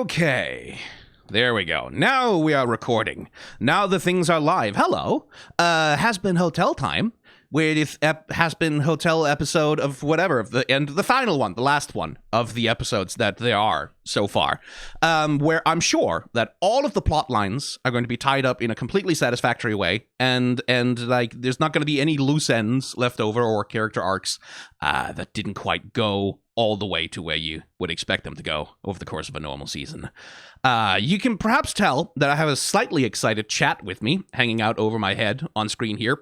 Okay. There we go. Now we are recording. Now the things are live. Hello. Hazbin Hotel time. Where this Hazbin Hotel episode of whatever, of the final one, the last one of the episodes that there are so far, where I'm sure that all of the plot lines are going to be tied up in a completely satisfactory way, and like there's not going to be any loose ends left over or character arcs that didn't quite go all the way to where you would expect them to go over the course of a normal season. You can perhaps tell that I have a slightly excited chat with me hanging out over my head on screen here.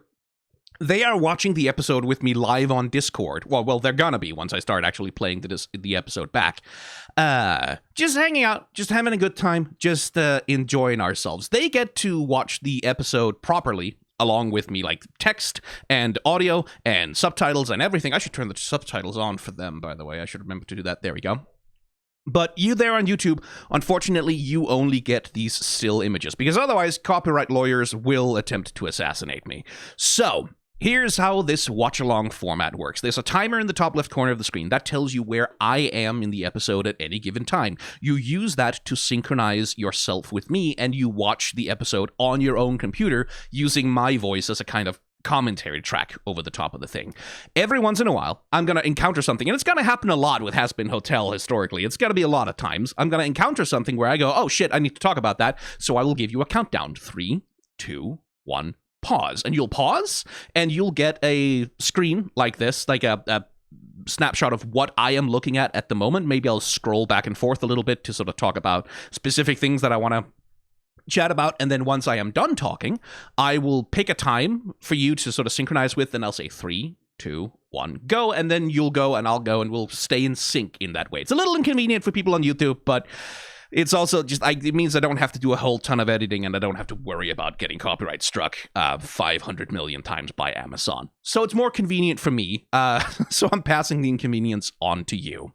They are watching the episode with me live on Discord. Well, they're gonna be once I start actually playing the episode back. Just hanging out, just having a good time, just enjoying ourselves. They get to watch the episode properly, along with me, like text and audio and subtitles and everything. I should turn the subtitles on for them, by the way. I should remember to do that. There we go. But you there on YouTube, unfortunately, you only get these still images, because otherwise copyright lawyers will attempt to assassinate me. So here's how this watch-along format works. There's a timer in the top left corner of the screen that tells you where I am in the episode at any given time. You use that to synchronize yourself with me, and you watch the episode on your own computer using my voice as a kind of commentary track over the top of the thing. Every once in a while, I'm going to encounter something, and it's going to happen a lot with Hazbin Hotel historically. It's going to be a lot of times. I'm going to encounter something where I go, oh shit, I need to talk about that, so I will give you a countdown. 3, 2, 1... pause, and you'll pause, and you'll get a screen like this, like a snapshot of what I am looking at the moment. Maybe I'll scroll back and forth a little bit to sort of talk about specific things that I want to chat about, and then once I am done talking, I will pick a time for you to sort of synchronize with, and I'll say 3, 2, 1, go, and then you'll go, and I'll go, and we'll stay in sync in that way. It's a little inconvenient for people on YouTube, but it's also just, it means I don't have to do a whole ton of editing, and I don't have to worry about getting copyright struck 500 million times by Amazon. So it's more convenient for me, so I'm passing the inconvenience on to you.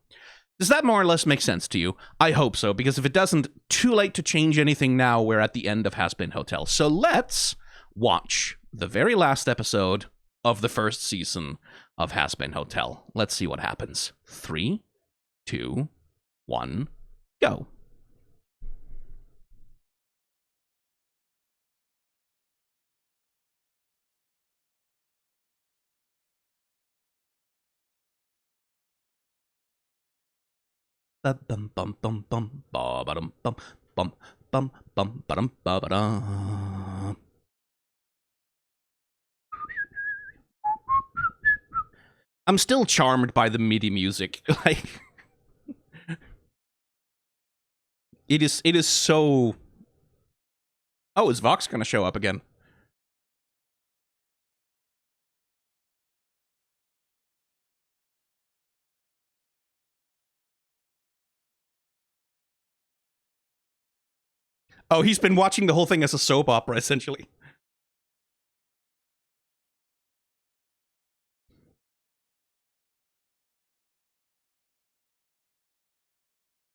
Does that more or less make sense to you? I hope so, because if it doesn't, too late to change anything now. We're at the end of Hazbin Hotel. So let's watch the very last episode of the first season of Hazbin Hotel. Let's see what happens. 3, 2, 1, go. Bum bum bum bum ba bum bum bum bum bum bum ba ba. I'm still charmed by the MIDI music. Like, it is so. Oh, is Vox gonna show up again? Oh, he's been watching the whole thing as a soap opera, essentially.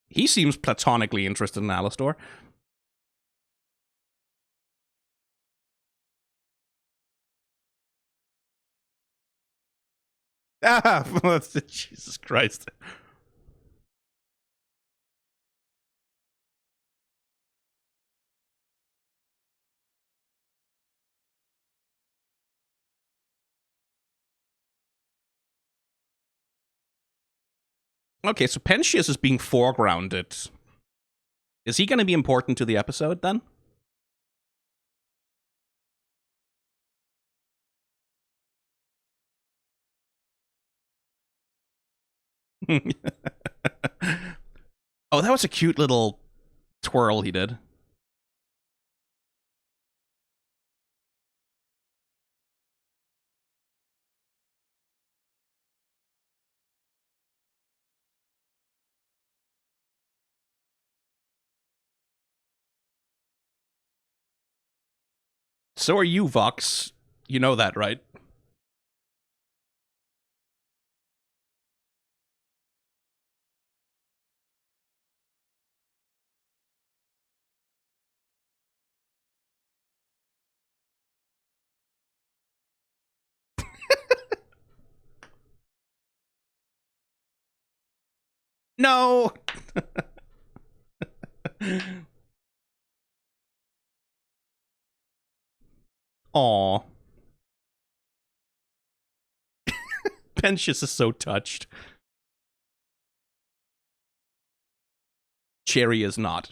He seems platonically interested in Alastor. Ah, Jesus Christ. Okay, so Pentious is being foregrounded. Is he going to be important to the episode, then? Oh, that was a cute little twirl he did. So are you, Vox. You know that, right? No! Aw. Pentious is so touched. Cherry is not.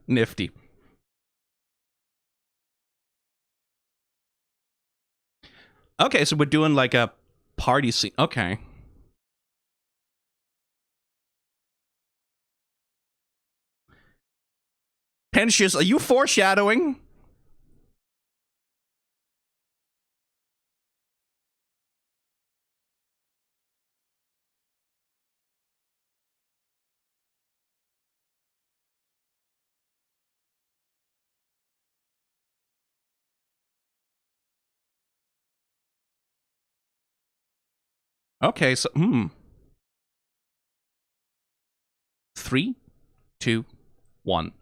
Nifty. Okay, so we're doing like a party scene. Okay. Pentious, are you foreshadowing? Okay, so 3, 2, 1.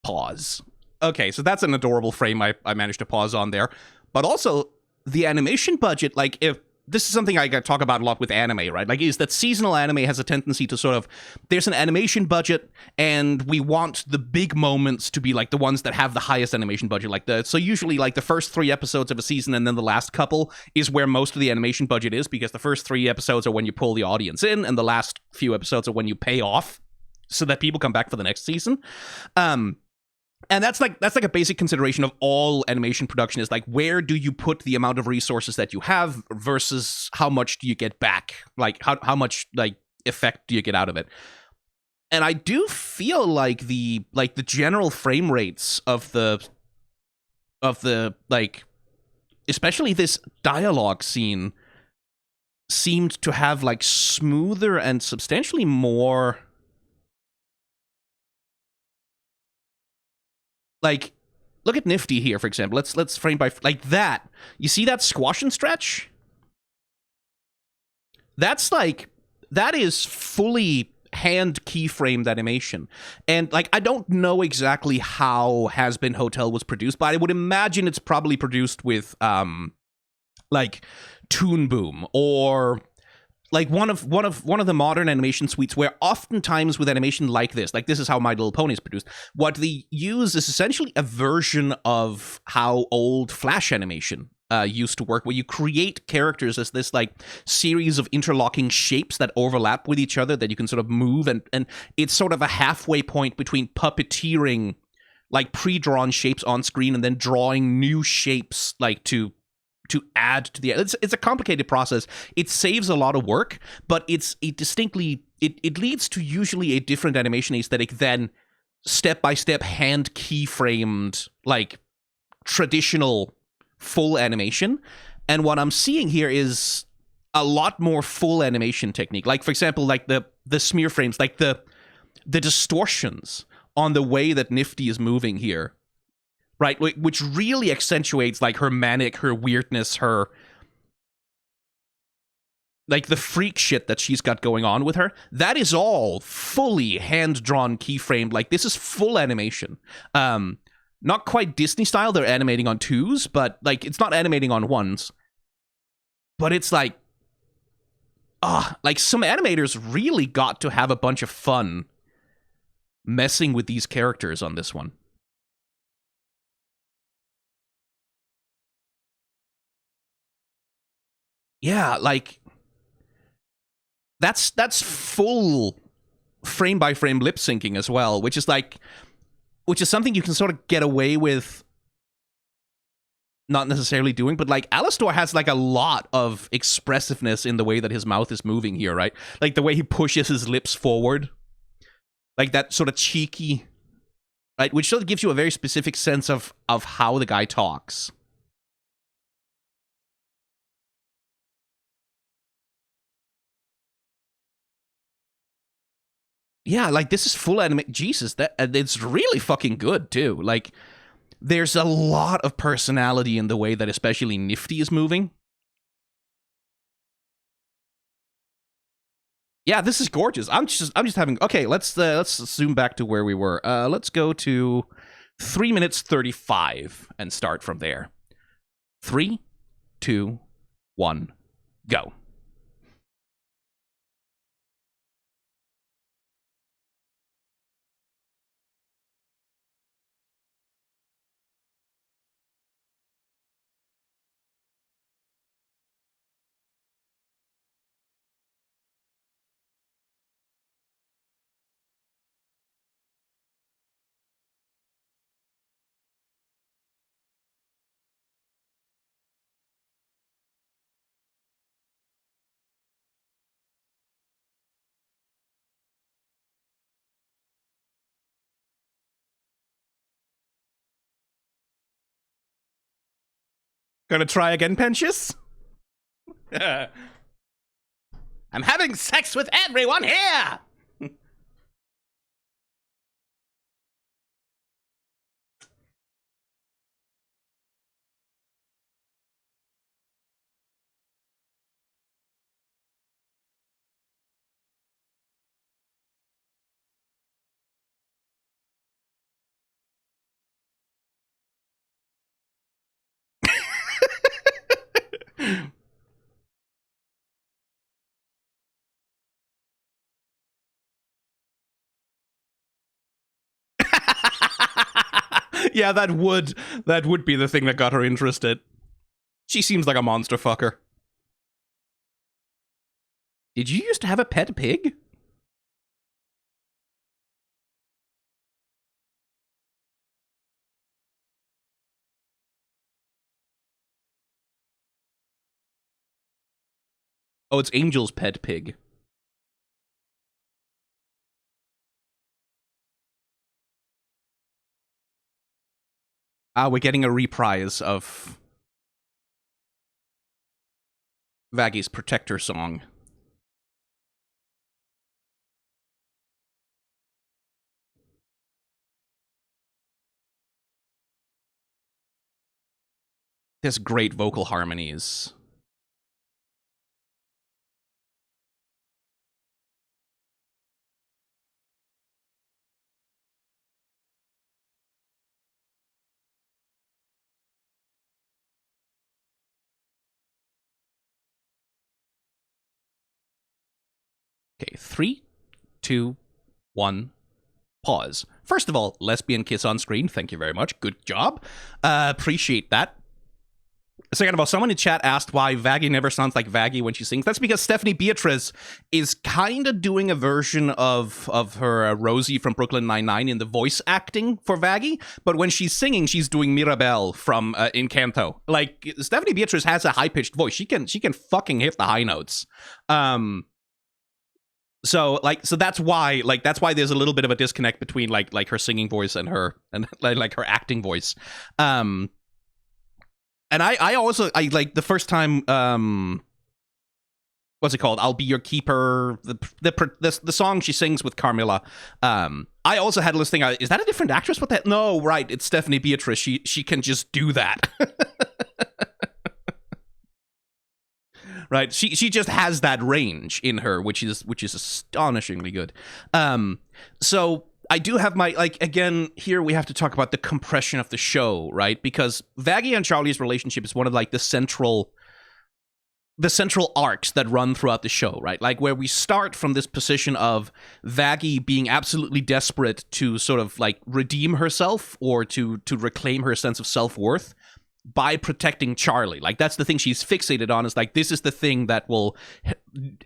Pause. Okay, so that's an adorable frame I managed to pause on there. But also, the animation budget, like, if this is something I talk about a lot with anime, right? Like, is that seasonal anime has a tendency to sort of, there's an animation budget, and we want the big moments to be like the ones that have the highest animation budget. Like so usually like the first 3 episodes of a season and then the last couple is where most of the animation budget is, because the first 3 episodes are when you pull the audience in, and the last few episodes are when you pay off so that people come back for the next season. And that's like a basic consideration of all animation production, is like, where do you put the amount of resources that you have versus how much do you get back? Like how much like effect do you get out of it? And I do feel like the general frame rates of the like, especially this dialogue scene, seemed to have like smoother and substantially more. Like, look at Nifty here, for example. Let's frame by like that. You see that squash and stretch? That's like, that is fully hand keyframed animation. And like, I don't know exactly how Hazbin Hotel was produced, but I would imagine it's probably produced with like Toon Boom, or like one of the modern animation suites, where oftentimes with animation like this is how My Little Pony is produced. What they use is essentially a version of how old Flash animation used to work, where you create characters as this like series of interlocking shapes that overlap with each other that you can sort of move, and it's sort of a halfway point between puppeteering like pre-drawn shapes on screen and then drawing new shapes like to add to the, it's a complicated process. It saves a lot of work, but it leads to usually a different animation aesthetic than step by step hand keyframed like traditional full animation. And what I'm seeing here is a lot more full animation technique. Like, for example, like the smear frames, like the distortions on the way that Nifty is moving here, right? Which really accentuates like her manic, her weirdness, her like the freak shit that she's got going on with her. That is all fully hand-drawn, keyframed. Like, this is full animation. Not quite Disney style, they're animating on 2s, but like, it's not animating on 1s. But it's like, like some animators really got to have a bunch of fun messing with these characters on this one. Yeah, like, that's full frame by frame lip syncing as well, which is something you can sort of get away with not necessarily doing, but like Alastor has like a lot of expressiveness in the way that his mouth is moving here, right? Like the way he pushes his lips forward, like that sort of cheeky, right? Which sort of gives you a very specific sense of how the guy talks. Yeah, like this is full anime. Jesus, that it's really fucking good too. Like, there's a lot of personality in the way that especially Nifty is moving. Yeah, this is gorgeous. I'm just having. Okay, let's zoom back to where we were. Let's go to 3 minutes 35 and start from there. 3, 2, 1, go. Gonna try again, Pentious? I'm having sex with everyone here! Yeah, that would be the thing that got her interested. She seems like a monster fucker. Did you used to have a pet pig? Oh, it's Angel's pet pig. Ah, we're getting a reprise of Vaggie's Protector song. There's great vocal harmonies. Okay, 3, 2, 1, pause. First of all, lesbian kiss on screen. Thank you very much. Good job. Appreciate that. Second of all, someone in chat asked why Vaggie never sounds like Vaggie when she sings. That's because Stephanie Beatriz is kind of doing a version of her Rosie from Brooklyn Nine-Nine in the voice acting for Vaggie, but when she's singing, she's doing Mirabelle from Encanto. Like, Stephanie Beatriz has a high-pitched voice. She can fucking hit the high notes. So that's why there's a little bit of a disconnect between like her singing voice and her acting voice. And I also like the first time what's it called? I'll Be Your Keeper, the song she sings with Carmilla. I also had a listing. Is that a different actress? What that? No, right. It's Stephanie Beatriz. She can just do that. Right, she just has that range in her, which is astonishingly good. So I do have my, like, again, here we have to talk about the compression of the show, right? Because Vaggie and Charlie's relationship is one of like the central arcs that run throughout the show, right? Like where we start from this position of Vaggie being absolutely desperate to sort of like redeem herself or to reclaim her sense of self-worth by protecting Charlie. Like that's the thing she's fixated on, is like, this is the thing that will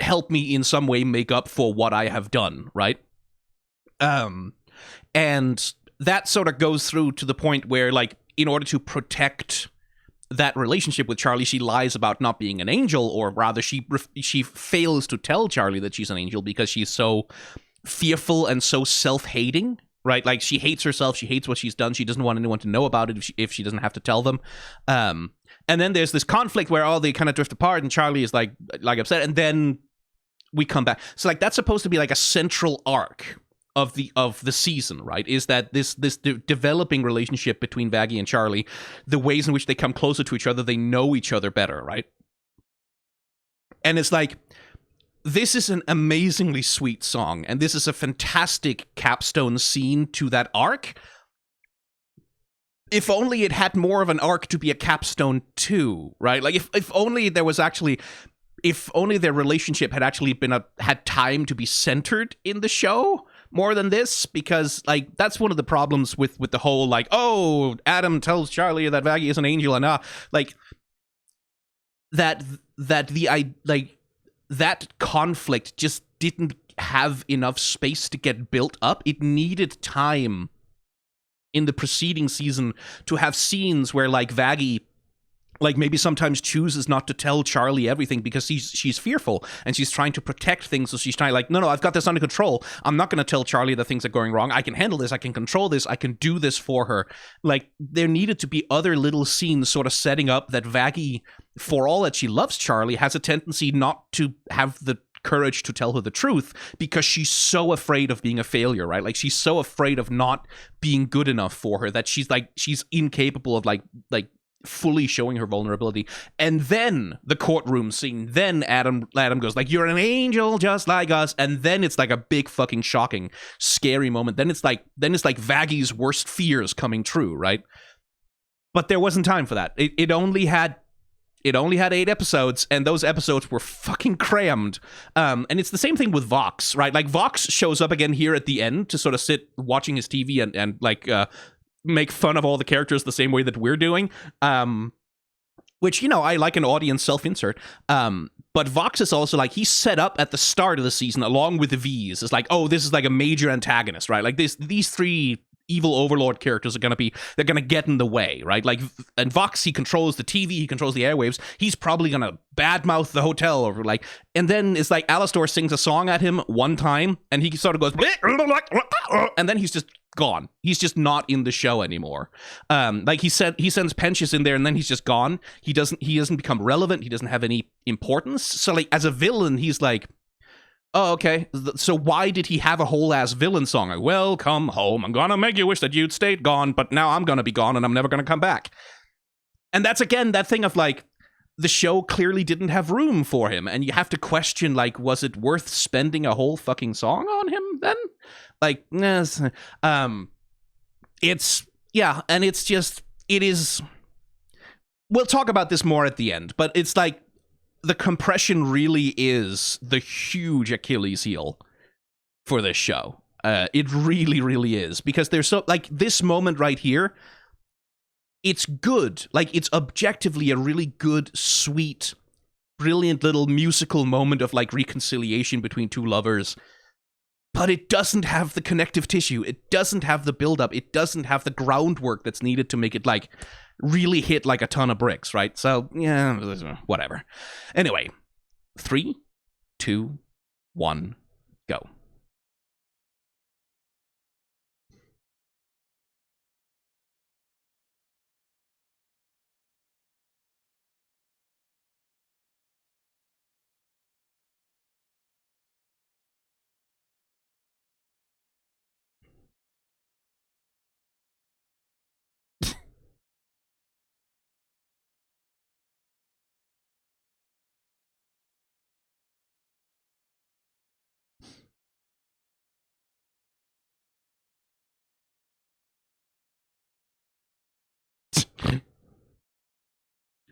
help me in some way make up for what I have done, right? And that sort of goes through to the point where, like, in order to protect that relationship with Charlie, she lies about not being an angel, or rather she fails to tell Charlie that she's an angel because she's so fearful and so self-hating, right? Like, she hates herself, she hates what she's done, she doesn't want anyone to know about it if she doesn't have to tell them. And then there's this conflict where they kind of drift apart and Charlie is like upset, and then we come back. So like that's supposed to be like a central arc of the season, right? Is that this developing relationship between Vaggie and Charlie, the ways in which they come closer to each other, they know each other better, right? And it's like, this is an amazingly sweet song, and this is a fantastic capstone scene to that arc. If only it had more of an arc to be a capstone too, right? Like, if only there was actually... If only their relationship had actually had time to be centered in the show more than this, because, like, that's one of the problems with the whole, like, oh, Adam tells Charlie that Vaggie is an angel, and like, that conflict just didn't have enough space to get built up. It needed time in the preceding season to have scenes where, like, Vaggie, like, maybe sometimes chooses not to tell Charlie everything because she's fearful and she's trying to protect things. So she's trying, like, no, I've got this under control. I'm not going to tell Charlie that things are going wrong. I can handle this. I can control this. I can do this for her. Like, there needed to be other little scenes sort of setting up that Vaggie, for all that she loves Charlie, has a tendency not to have the courage to tell her the truth because she's so afraid of being a failure, right? Like, she's so afraid of not being good enough for her that she's incapable of like fully showing her vulnerability. And then the courtroom scene, then Adam goes like, you're an angel just like us, and then it's like a big fucking shocking scary moment. Then it's like Vaggie's worst fears coming true, right? But there wasn't time for that. It only had 8 episodes, and those episodes were fucking crammed. And it's the same thing with Vox, right? Like, Vox shows up again here at the end to sort of sit watching his TV and make fun of all the characters the same way that we're doing, which, you know, I like an audience self-insert, but Vox is also, like, he's set up at the start of the season along with the Vees. It's like, oh, this is like a major antagonist, right? Like, these 3 evil overlord characters they're gonna get in the way, right? Like, and Vox, he controls the TV, he controls the airwaves, he's probably gonna badmouth the hotel, or like, and then it's like Alastor sings a song at him one time, and he sort of goes, and then he's just gone. He's just not in the show anymore. Like, he sends Pentious in there, and then he's just gone. He doesn't become relevant. He doesn't have any importance. So, like, as a villain, he's like, oh, okay, so why did he have a whole ass villain song? Like, well, come home, I'm gonna make you wish that you'd stayed gone, but now I'm gonna be gone and I'm never gonna come back. And that's, again, that thing of, like, the show clearly didn't have room for him, and you have to question, like, was it worth spending a whole fucking song on him then? Like, it's, yeah, and it's just, it is, we'll talk about this more at the end, but it's like, the compression really is the huge Achilles heel for this show. It really, really is, because there's so, like, this moment right here, it's good. Like, it's objectively a really good, sweet, brilliant little musical moment of, like, reconciliation between 2 lovers. But it doesn't have the connective tissue. It doesn't have the buildup. It doesn't have the groundwork that's needed to make it, like, really hit like a ton of bricks, right? So, yeah, whatever. Anyway, 3, 2, 1, go.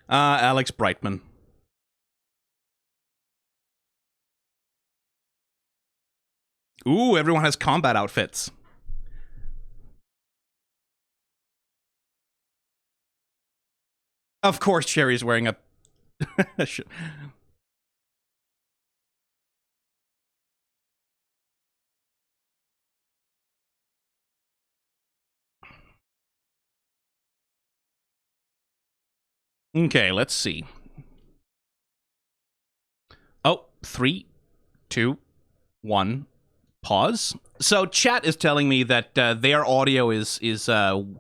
Alex Brightman. Ooh, everyone has combat outfits. Of course, Cherry's wearing a... Okay, let's see. Oh, 3, 2, 1, pause. So chat is telling me that their audio is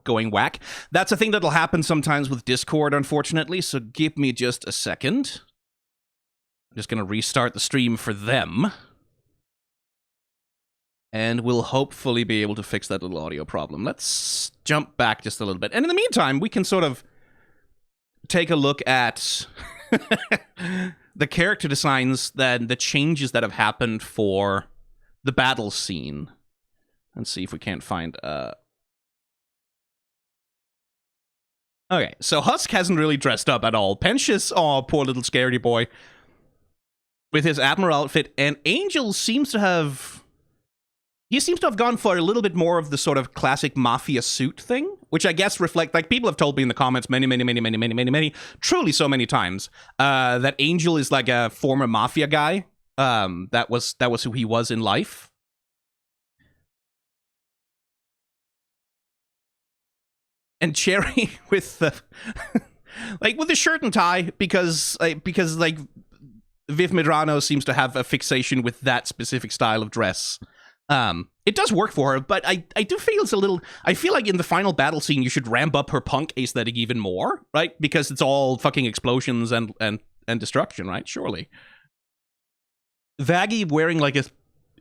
going whack. That's a thing that'll happen sometimes with Discord, unfortunately, so give me just a second. I'm just going to restart the stream for them. And we'll hopefully be able to fix that little audio problem. Let's jump back just a little bit. And in the meantime, we can sort of take a look at the character designs, that the changes that have happened for the battle scene. Let's see if we can't find Okay, so Husk hasn't really dressed up at all. Pentious, oh, poor little scaredy boy, with his Admiral outfit, and Angel seems to have... He seems to have gone for a little bit more of the sort of classic mafia suit thing, which I guess reflect, like, people have told me in the comments many, truly so many times, that Angel is like a former mafia guy. That was who he was in life. And Cherry with the like with the shirt and tie, because like Viv Medrano seems to have a fixation with that specific style of dress. It does work for her, but I do feel it's a little... I feel like in the final battle scene, you should ramp up her punk aesthetic even more, right? Because it's all fucking explosions and destruction, right? Surely. Vaggie wearing like a...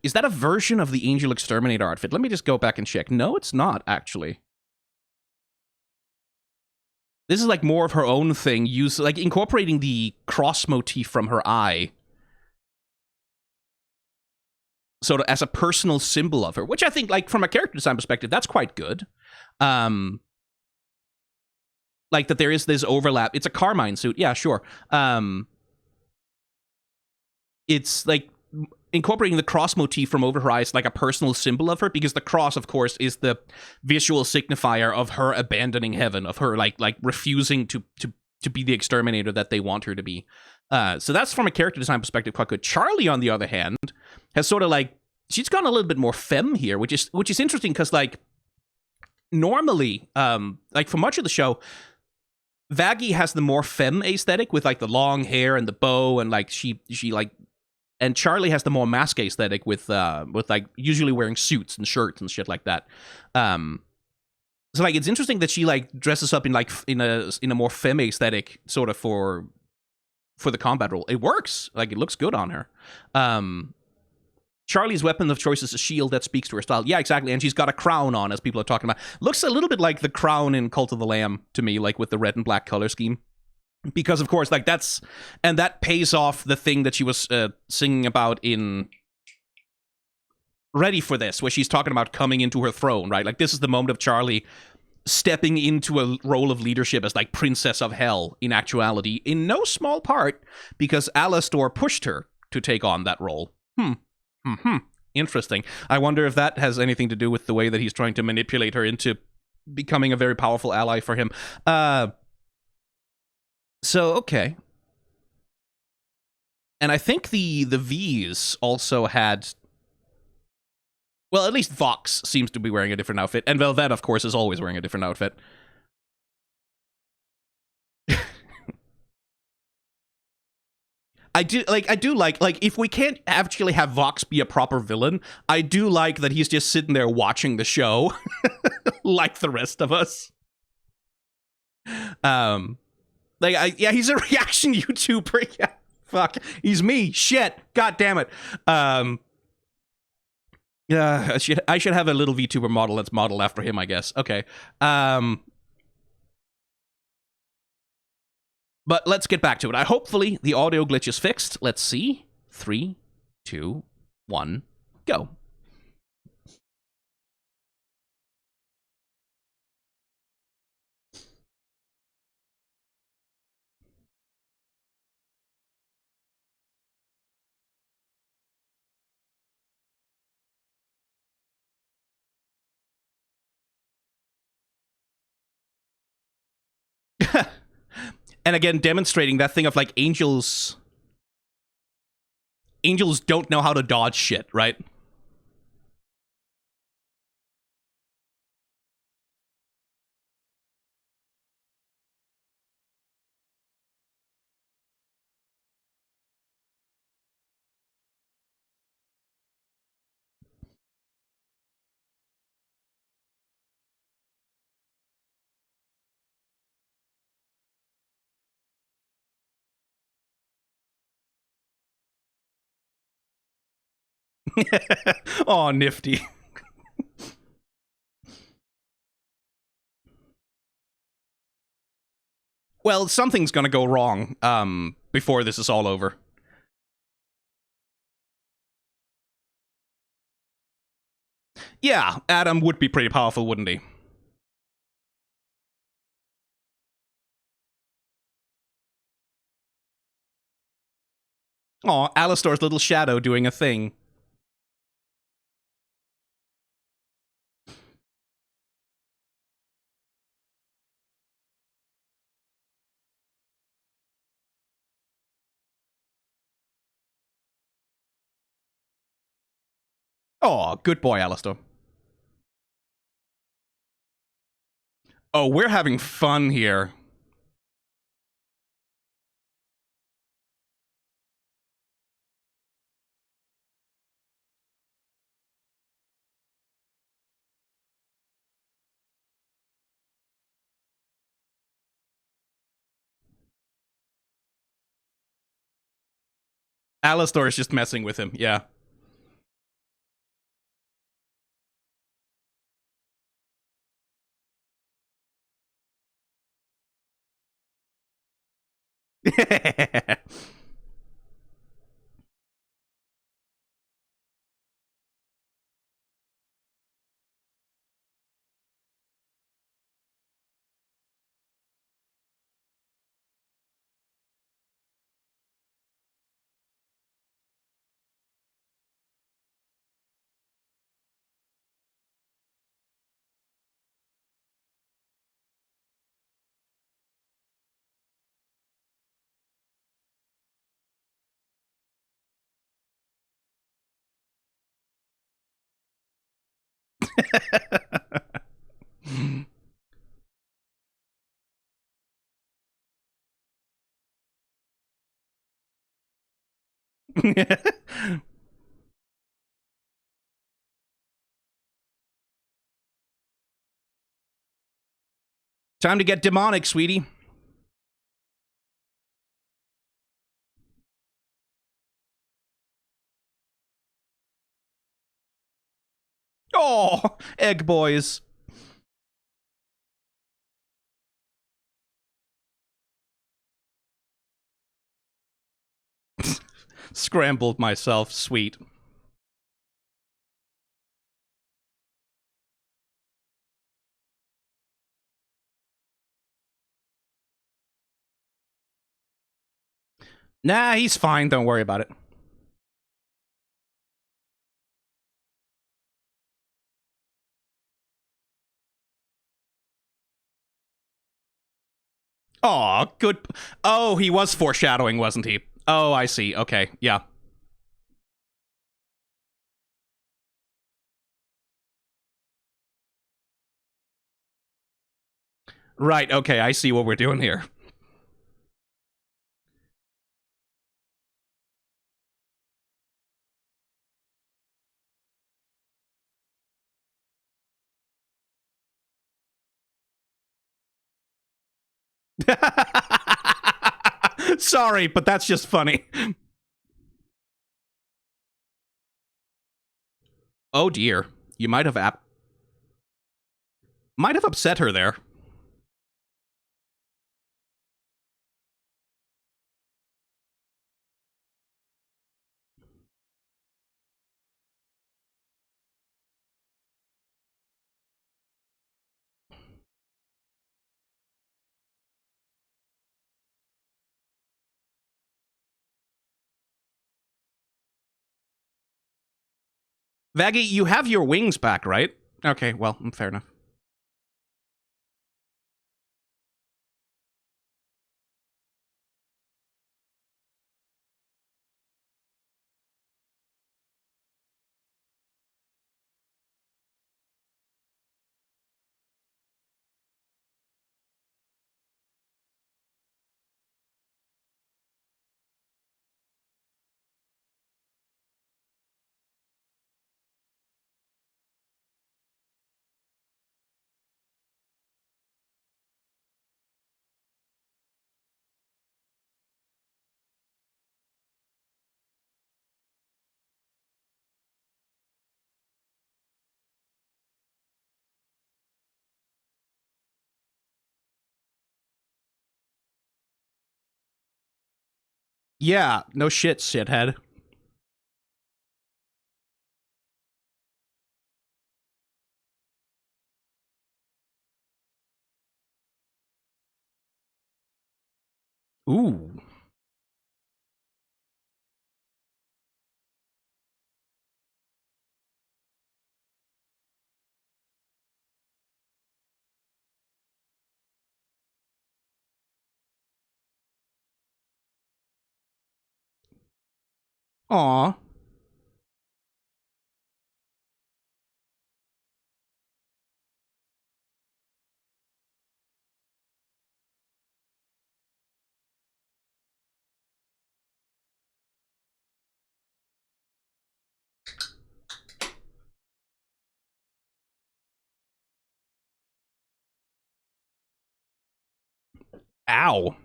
Is that a version of the Angel Exterminator outfit? Let me just go back and check. No, it's not, actually. This is like more of her own thing, like incorporating the cross motif from her eye, sort of as a personal symbol of her, which I think, like, from a character design perspective, that's quite good. Like that there is this overlap. It's a Carmine suit, yeah, sure. It's like incorporating the cross motif from over her eyes, like a personal symbol of her, because the cross, of course, is the visual signifier of her abandoning heaven, of her like refusing to be the exterminator that they want her to be. So that's, from a character design perspective, quite good. Charlie, on the other hand, has sort of like, she's gone a little bit more femme here, which is interesting, because like normally, like for much of the show, Vaggie has the more femme aesthetic with like the long hair and the bow, and like she like. And Charlie has the more mask aesthetic with like usually wearing suits and shirts and shit like that. So like it's interesting that she like dresses up in like in a more femme aesthetic sort of for the combat role. It works. Like it looks good on her. Charlie's weapon of choice is a shield that speaks to her style. Yeah, exactly. And she's got a crown on, as people are talking about. Looks a little bit like the crown in Cult of the Lamb to me, like with the red and black color scheme. Because, of course, like that pays off the thing that she was singing about in Ready for This, where she's talking about coming into her throne, right? Like, this is the moment of Charlie stepping into a role of leadership as, like, Princess of Hell, in actuality, in no small part, because Alastor pushed her to take on that role. Interesting. I wonder if that has anything to do with the way that he's trying to manipulate her into becoming a very powerful ally for him. So, okay. And I think the Vees also had... Well, at least Vox seems to be wearing a different outfit. And Velvet, of course, is always wearing a different outfit. I do like, if we can't actually have Vox be a proper villain, I do like that he's just sitting there watching the show, like the rest of us. Like, yeah, he's a reaction YouTuber. Yeah, fuck, he's me. Shit, god damn it. Yeah, I should have a little VTuber model that's modeled after him, I guess. Okay. But let's get back to it. Hopefully the audio glitch is fixed. Let's see. 3, 2, 1, go. And again, demonstrating that thing of like angels don't know how to dodge shit, right? Oh, nifty. Well, something's gonna go wrong before this is all over. Yeah, Adam would be pretty powerful, wouldn't he? Aw, Alastor's little shadow doing a thing. Aw, good boy, Alastor. Oh, we're having fun here. Alastor is just messing with him, yeah. Time to get demonic, sweetie. Oh, egg boys. Scrambled myself, sweet. Nah, he's fine. Don't worry about it. Aw, good. Oh, he was foreshadowing, wasn't he? Oh, I see. Okay, yeah. Right, okay, I see what we're doing here. Sorry, but that's just funny. Oh dear. You might have upset her there. Vaggie, you have your wings back, right? Okay, well, fair enough. Yeah, no shit, shithead. Ooh. Aw. Ow.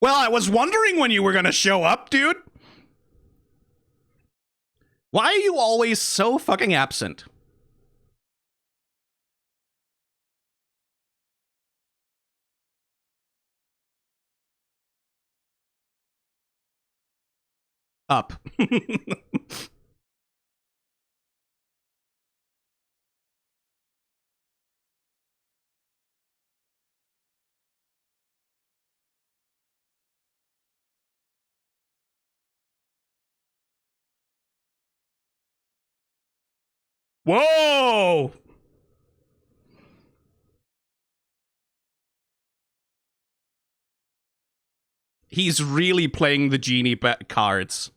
Well, I was wondering when you were gonna show up, dude. Why are you always so fucking absent? Up. Whoa! He's really playing the genie cards.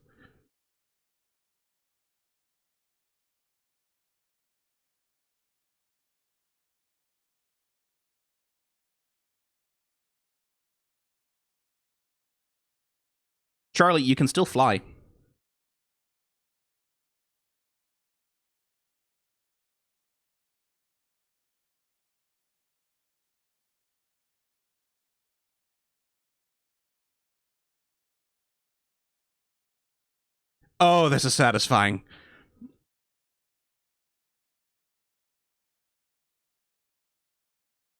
Charlie, you can still fly. Oh, this is satisfying.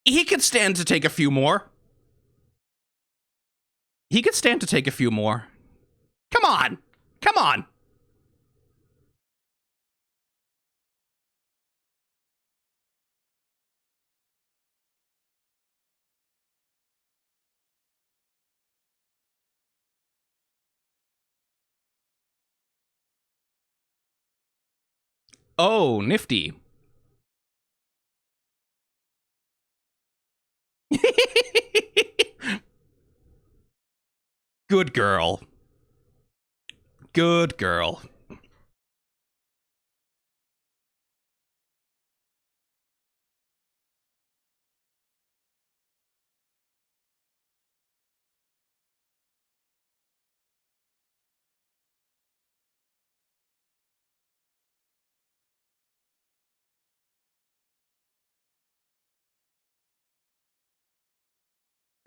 He could stand to take a few more. He could stand to take a few more. Come on. Come on. Oh, nifty. Good girl. Good girl.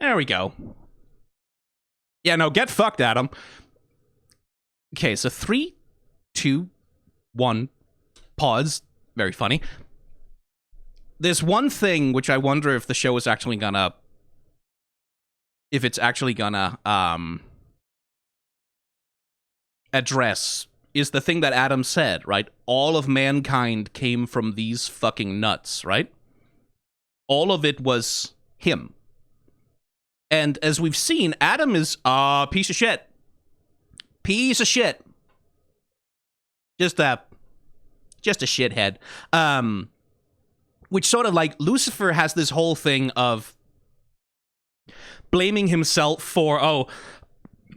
There we go. Yeah, no, get fucked, Adam. Okay, so 3, 2, 1, pause. Very funny. There's one thing which I wonder if the show is actually gonna... If it's actually gonna, address, is the thing that Adam said, right? All of mankind came from these fucking nuts, right? All of it was him. And as we've seen, Adam is a piece of shit. Piece of shit. Just a shithead. Which sort of like Lucifer has this whole thing of blaming himself for, oh,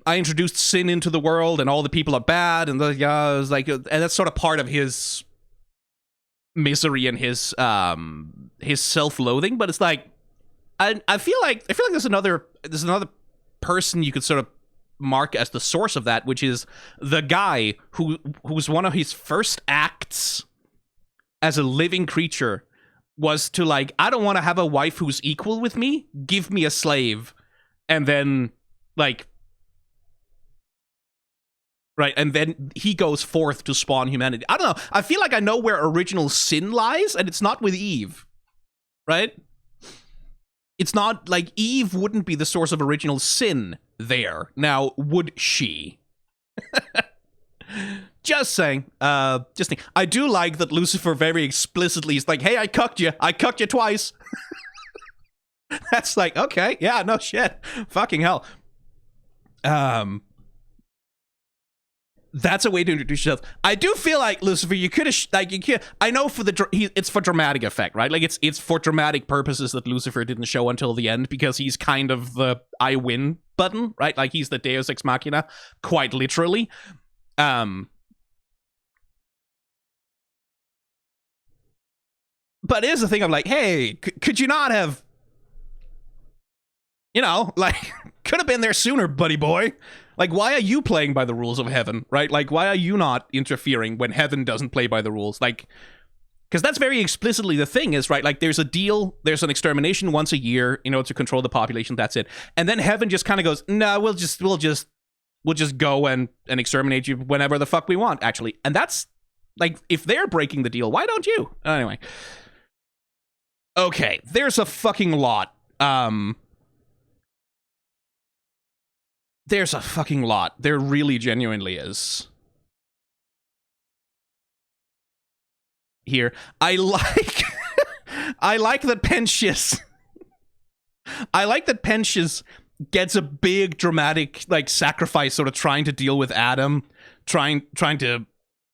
I introduced sin into the world and all the people are bad, and the like, and that's sort of part of his misery and his self-loathing. But it's like, I feel like there's another person you could sort of mark as the source of that, which is the guy who's one of his first acts as a living creature was to like, I don't want to have a wife who's equal with me. Give me a slave. and then, like, right, and then he goes forth to spawn humanity. I don't know. I feel like I know where original sin lies, and it's not with Eve, right? It's not, like, Eve wouldn't be the source of original sin there. Now, would she? Just saying. Just think. I do like that Lucifer very explicitly is like, hey, I cucked you. I cucked you twice. That's like, okay, yeah, no shit. Fucking hell. That's a way to introduce yourself. I do feel like, Lucifer, you could have, like, you could. I know for it's for dramatic effect, right? Like, it's for dramatic purposes that Lucifer didn't show until the end, because he's kind of the I win button, right? Like, he's the Deus Ex Machina, quite literally. But here's the thing, I'm like, hey, could you not have, you know, like, could have been there sooner, buddy boy. Like, why are you playing by the rules of heaven, right? Like, why are you not interfering when heaven doesn't play by the rules? Like, because that's very explicitly the thing is, right? Like, there's a deal, there's an extermination once a year, you know, to control the population, that's it. And then heaven just kind of goes, no, we'll just go and exterminate you whenever the fuck we want, actually. And that's, like, if they're breaking the deal, why don't you? Anyway. Okay, there's a fucking lot. There's a fucking lot. There really genuinely is. Here. I like... I like that Pentious... I like that Pentious gets a big dramatic, like, sacrifice, sort of trying to deal with Adam, trying to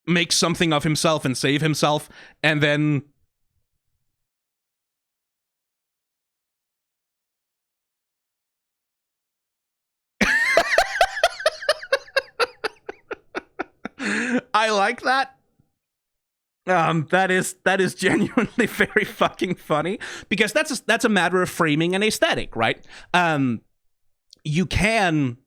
make something of himself and save himself, and then... I like that. That is genuinely very fucking funny, because that's a matter of framing and aesthetic, right? You can,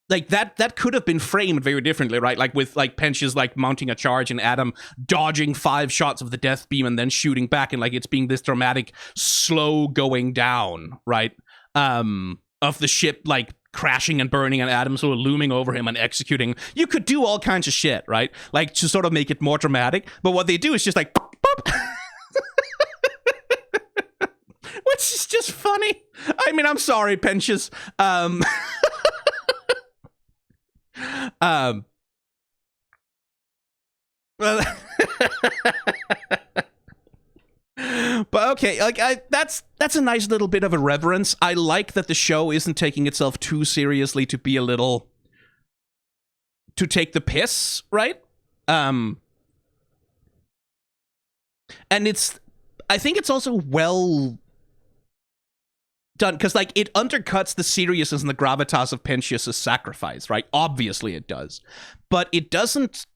like, that could have been framed very differently, right? Like, with, like, Pentious, like, mounting a charge and Adam dodging 5 shots of the death beam and then shooting back, and, like, it's being this dramatic slow going down, right? Of the ship, like, crashing and burning, and Adam sort of looming over him and executing. You could do all kinds of shit, right? Like, to sort of make it more dramatic. But what they do is just like, boop, boop. Which is just funny. I mean, I'm sorry, Pentious. Well, but okay, like, that's a nice little bit of irreverence. I like that the show isn't taking itself too seriously to be a little, to take the piss, right? And I think it's also well done, because, like, it undercuts the seriousness and the gravitas of Pentious' sacrifice, right? Obviously it does. But it doesn't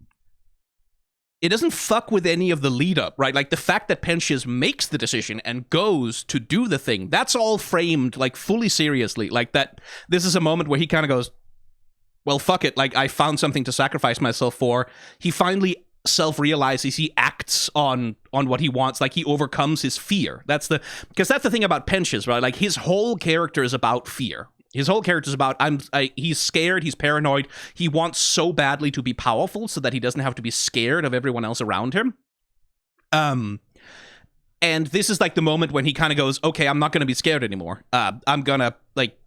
fuck with any of the lead up, right? Like, the fact that Pentious makes the decision and goes to do the thing, that's all framed, like, fully seriously. Like, that this is a moment where he kind of goes, well, fuck it, like, I found something to sacrifice myself for. He finally self-realizes, he acts on what he wants, like, he overcomes his fear. Because that's the thing about Pentious, right? Like, his whole character is about fear. His whole character is about, he's scared, he's paranoid, he wants so badly to be powerful so that he doesn't have to be scared of everyone else around him. And this is, like, the moment when he kind of goes, okay, I'm not going to be scared anymore. I'm gonna, like...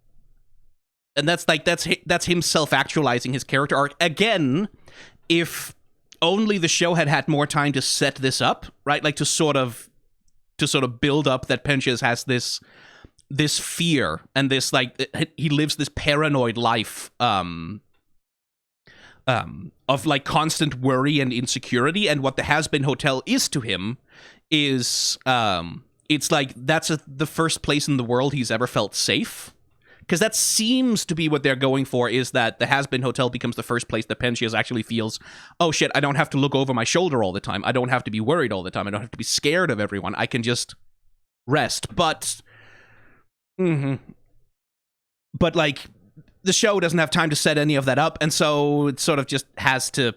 And that's him self-actualizing his character arc. Again, if only the show had had more time to set this up, right? Like, to sort of build up that Pentious has this fear and this, like, he lives this paranoid life of, like, constant worry and insecurity, and what the Hazbin Hotel is to him is it's like that's the first place in the world he's ever felt safe, because that seems to be what they're going for, is that the Hazbin Hotel becomes the first place that Pentious actually feels, oh shit, I don't have to look over my shoulder all the time, I don't have to be worried all the time, I don't have to be scared of everyone, I can just rest. But But, like, the show doesn't have time to set any of that up, and so it sort of just has to...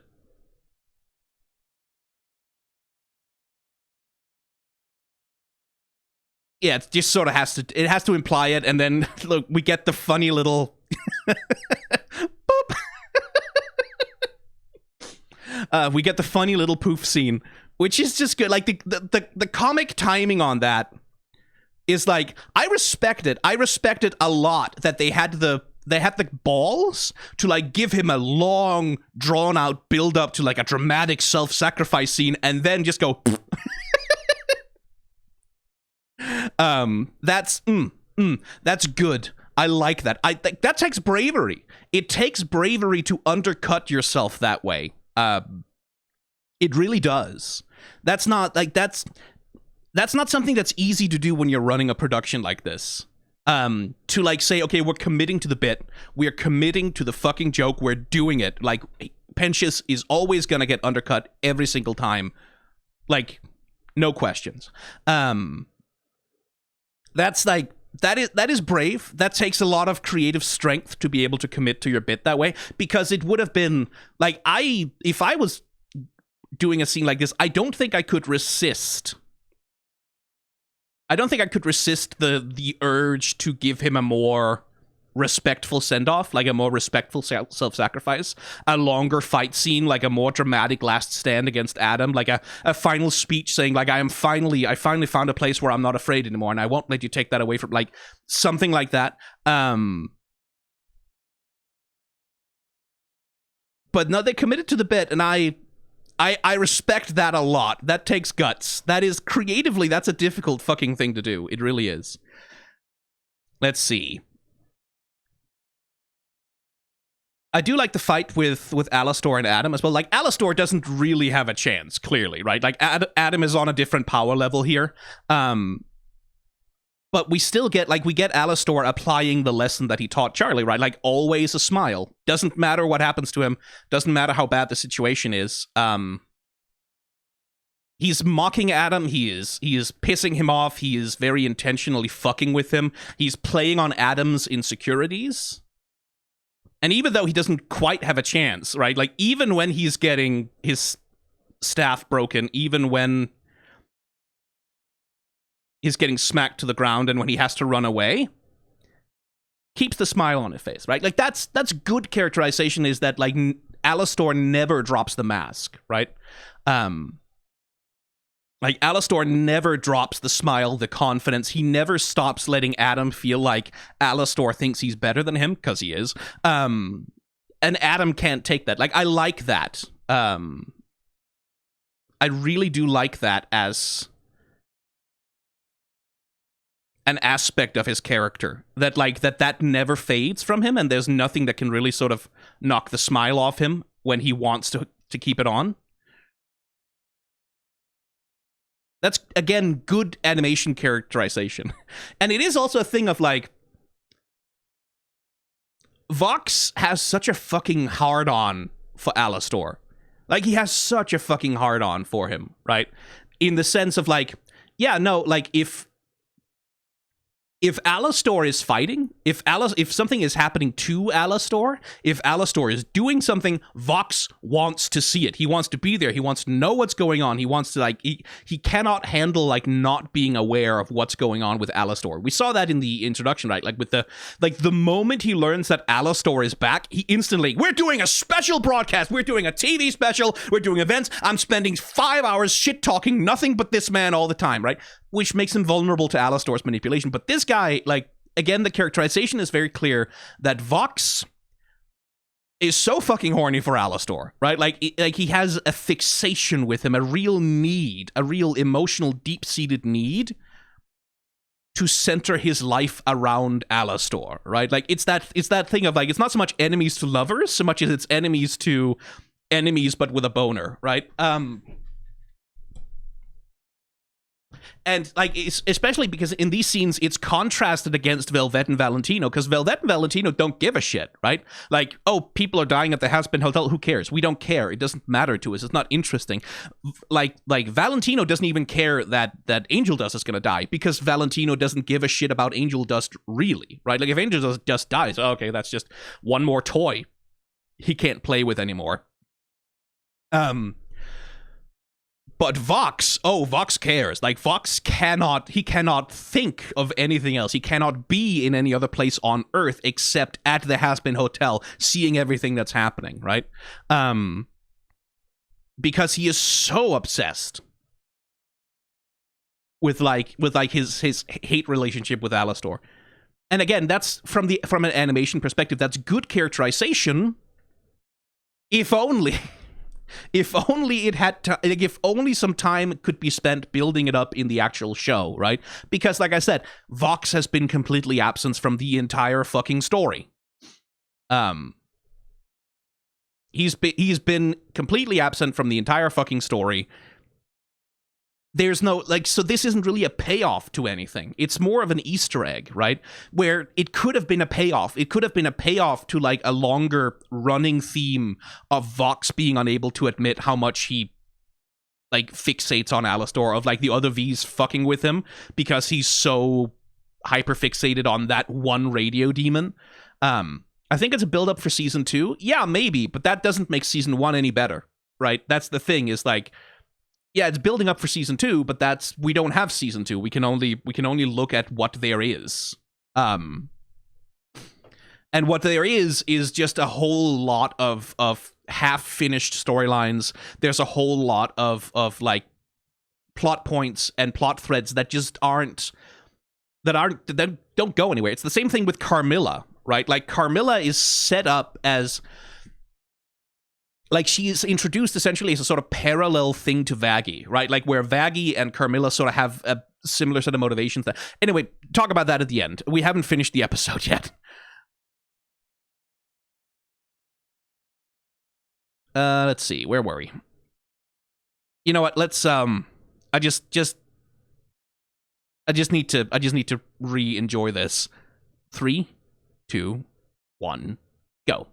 Yeah, it just sort of has to imply it, and then look, we get the funny little boop. We get the funny little poof scene, which is just good. Like the comic timing on that is like, I respect it. I respect it a lot that they had the balls to like give him a long, drawn out build up to like a dramatic self-sacrifice scene, and then just go. That's good. I like that. That takes bravery. It takes bravery to undercut yourself that way. It really does. That's not something that's easy to do when you're running a production like this. To like say, okay, we're committing to the bit. We're committing to the fucking joke. We're doing it. Like, Pentious is always gonna get undercut every single time. Like, no questions. That's like, that is brave. That takes a lot of creative strength to be able to commit to your bit that way, because it would have been like, if I was doing a scene like this, I don't think I could resist the urge to give him a more respectful send-off, like a more respectful self-sacrifice, a longer fight scene, like a more dramatic last stand against Adam, like a final speech saying like, I finally found a place where I'm not afraid anymore, and I won't let you take that away from, like, something like that. But no, they committed to the bit, and I respect that a lot. That takes guts. That is, creatively, that's a difficult fucking thing to do. It really is. Let's see. I do like the fight with Alastor and Adam as well. Like, Alastor doesn't really have a chance, clearly, right? Like, Adam is on a different power level here. But we still get, like, we get Alastor applying the lesson that he taught Charlie, right? Like, always a smile. Doesn't matter what happens to him. Doesn't matter how bad the situation is. He's mocking Adam. He is pissing him off. He is very intentionally fucking with him. He's playing on Adam's insecurities. And even though he doesn't quite have a chance, right? Like, even when he's getting his staff broken, even when he's getting smacked to the ground and when he has to run away, keeps the smile on his face, right? Like, that's good characterization, is that, like, Alastor never drops the mask, right? Like, Alastor never drops the smile, the confidence. He never stops letting Adam feel like Alastor thinks he's better than him, because he is. And Adam can't take that. Like, I like that. I really do like that as an aspect of his character. That, like, that never fades from him, and there's nothing that can really sort of knock the smile off him when he wants to keep it on. That's, again, good animation characterization. And it is also a thing of, like, Vox has such a fucking hard-on for Alastor. Like, he has such a fucking hard-on for him, right? In the sense of, like, yeah, no, like, if Alastor is fighting, if something is happening to Alastor, if Alastor is doing something, Vox wants to see it. He wants to be there. He wants to know what's going on. He wants to, like, he cannot handle, like, not being aware of what's going on with Alastor. We saw that in the introduction, right? Like, with the moment he learns that Alastor is back, he instantly, we're doing a special broadcast. We're doing a TV special. We're doing events. I'm spending 5 hours shit-talking nothing but this man all the time, right? Which makes him vulnerable to Alastor's manipulation. But this guy, like, again, the characterization is very clear that Vox is so fucking horny for Alastor, right? Like he has a fixation with him, a real need, a real emotional, deep-seated need to center his life around Alastor, right? Like, it's that thing of, like, it's not so much enemies to lovers, so much as it's enemies to enemies, but with a boner, right? And, like, especially because in these scenes, it's contrasted against Velvet and Valentino, because Velvet and Valentino don't give a shit, right? Like, oh, people are dying at the Hazbin Hotel. Who cares? We don't care. It doesn't matter to us. It's not interesting. Like Valentino doesn't even care that Angel Dust is going to die, because Valentino doesn't give a shit about Angel Dust, really, right? Like, if Angel Dust dies, okay, that's just one more toy he can't play with anymore. But Vox, Vox cares. Like, Vox he cannot think of anything else. He cannot be in any other place on Earth except at the Hazbin Hotel, seeing everything that's happening, right? Because he is so obsessed with his hate relationship with Alastor. And again, that's from an animation perspective, that's good characterization. If only if only it had if only some time could be spent building it up in the actual show, right? Because like I said, Vox has been completely absent from the entire fucking story. He's been completely absent from the entire fucking story. There's no, like, so this isn't really a payoff to anything. It's more of an Easter egg, right? Where it could have been a payoff. It could have been a payoff to, like, a longer running theme of Vox being unable to admit how much he, like, fixates on Alastor, of, like, the other Vees fucking with him because he's so hyper-fixated on that one radio demon. I think it's a build-up for Season 2. Yeah, maybe, but that doesn't make Season 1 any better, right? That's the thing, is, like, yeah, it's building up for Season 2, but we don't have Season 2. We can only look at what there is. And what there is just a whole lot of half-finished storylines. There's a whole lot of like plot points and plot threads that just that don't go anywhere. It's the same thing with Carmilla, right? Like, Carmilla is set up as, like, she is introduced essentially as a sort of parallel thing to Vaggie, right? Like, where Vaggie and Carmilla sort of have a similar set of motivations. Anyway, talk about that at the end. We haven't finished the episode yet. Let's see. Where were we? You know what? Let's I just need to re-enjoy this. 3, 2, 1, go.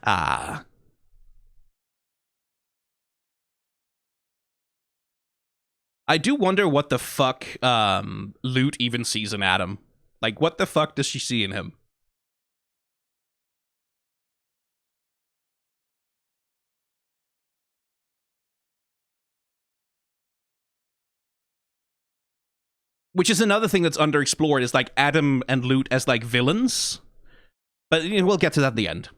Ah. I do wonder what the fuck Lute even sees in Adam. Like, what the fuck does she see in him? Which is another thing that's underexplored, is, like, Adam and Lute as, like, villains. But, you know, we'll get to that at the end.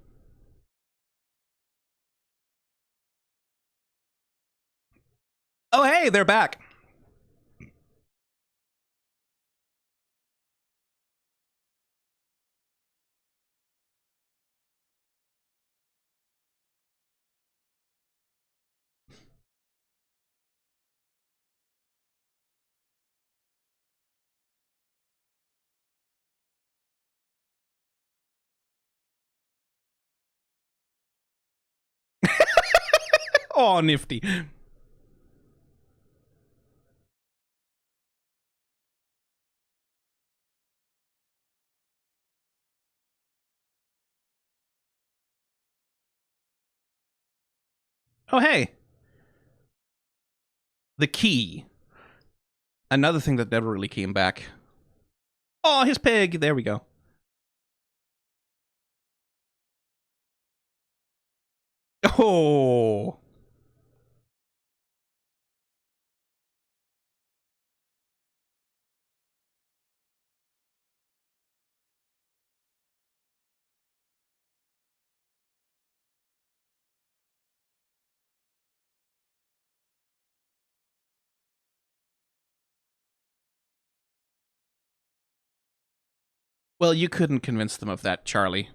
Oh, hey, they're back. Oh, nifty. Oh, hey. The key. Another thing that never really came back. Oh, his pig. There we go. Oh. Well, you couldn't convince them of that, Charlie.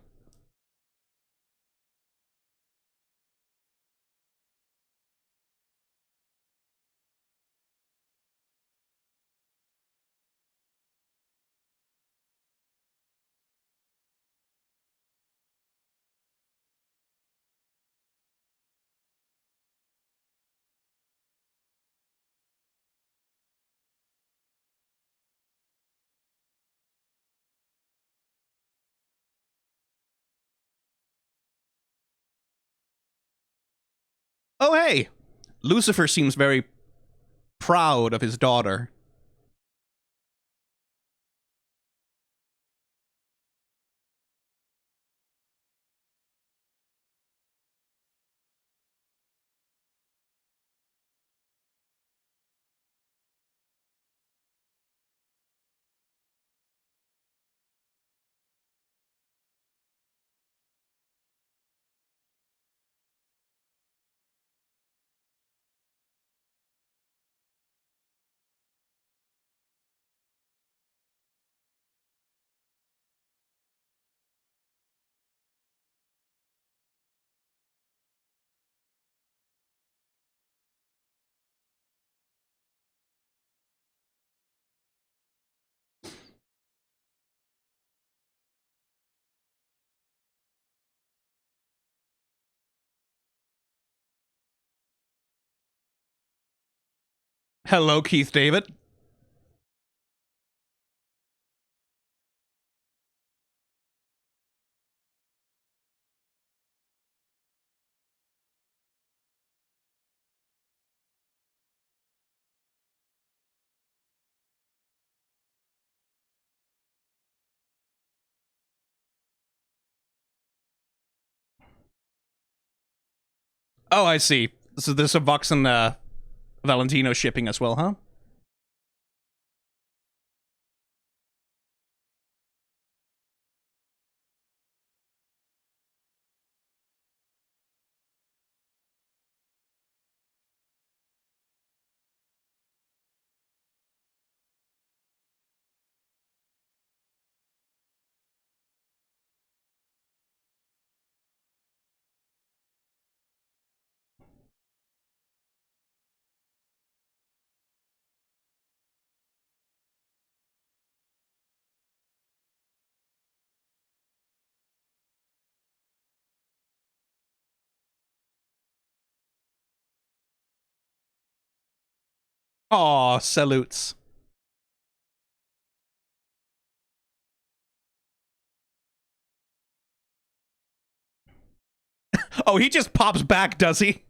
Oh, hey! Lucifer seems very proud of his daughter. Hello, Keith David. Oh, I see. So there's some Vox and Valentino shipping as well, huh? Aw, salutes. Oh, he just pops back, does he?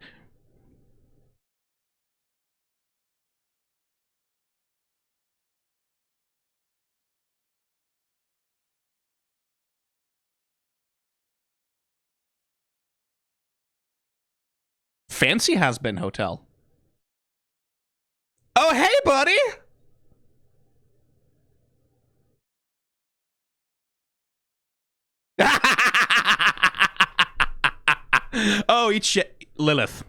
Fancy Hazbin Hotel. Oh, hey, buddy! Oh, eat shit. Lilith.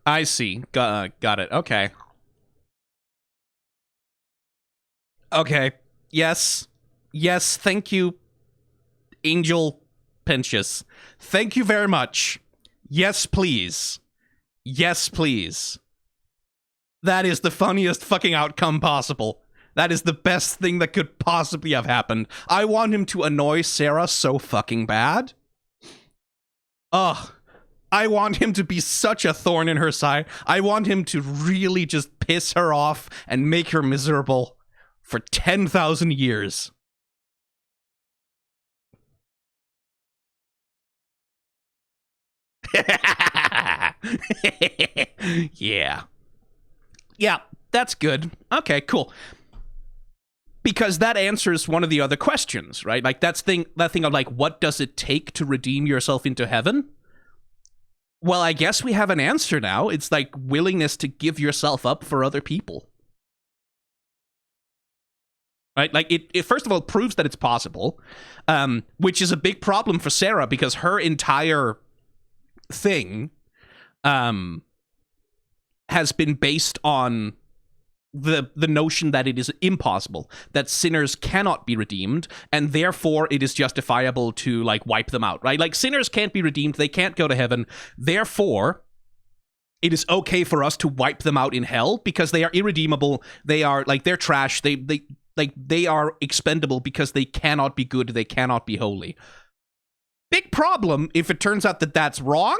I see. Got it. Okay. Okay. Yes. Yes, thank you, Angel Pentious. Thank you very much. Yes, please. Yes, please. That is the funniest fucking outcome possible. That is the best thing that could possibly have happened. I want him to annoy Sarah so fucking bad. Ugh. I want him to be such a thorn in her side. I want him to really just piss her off and make her miserable for 10,000 years. Yeah. Yeah, that's good. Okay, cool. Because that answers one of the other questions, right? Like that thing of like, what does it take to redeem yourself into heaven? Well, I guess we have an answer now. It's like willingness to give yourself up for other people. Right? Like it first of all proves that it's possible, which is a big problem for Sarah because her entire thing has been based on the notion that it is impossible, that sinners cannot be redeemed, and therefore it is justifiable to like wipe them out, right? Like sinners can't be redeemed, they can't go to heaven, therefore it is okay for us to wipe them out in hell because they are irredeemable, they are like they're trash, they are expendable because they cannot be good, they cannot be holy. Big problem if it turns out that that's wrong.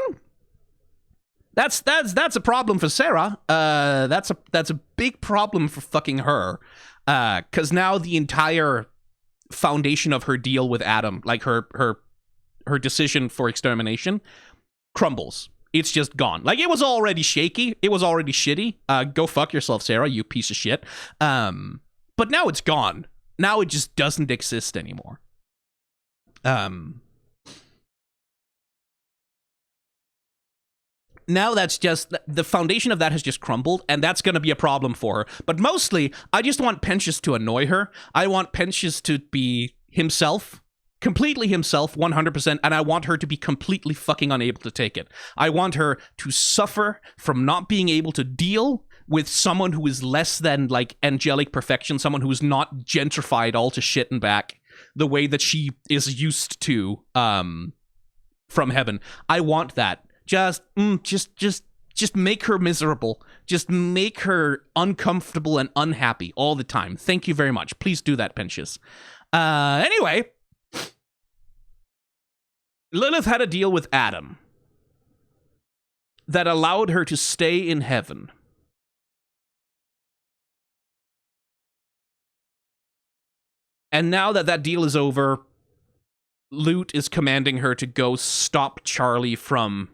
That's a problem for Sarah. That's a big problem for fucking her. Because now the entire foundation of her deal with Adam, like her decision for extermination, crumbles. It's just gone. Like, it was already shaky. It was already shitty. Go fuck yourself, Sarah, you piece of shit. But now it's gone. Now it just doesn't exist anymore. Now that's just, the foundation of that has just crumbled, and that's going to be a problem for her. But mostly, I just want Pentious to annoy her. I want Pentious to be himself, completely himself, 100%, and I want her to be completely fucking unable to take it. I want her to suffer from not being able to deal with someone who is less than, like, angelic perfection, someone who is not gentrified all to shit and back the way that she is used to from heaven. I want that. Just make her miserable. Just make her uncomfortable and unhappy all the time. Thank you very much. Please do that, Pentious. Anyway, Lilith had a deal with Adam that allowed her to stay in heaven. And now that that deal is over, Lute is commanding her to go stop Charlie from...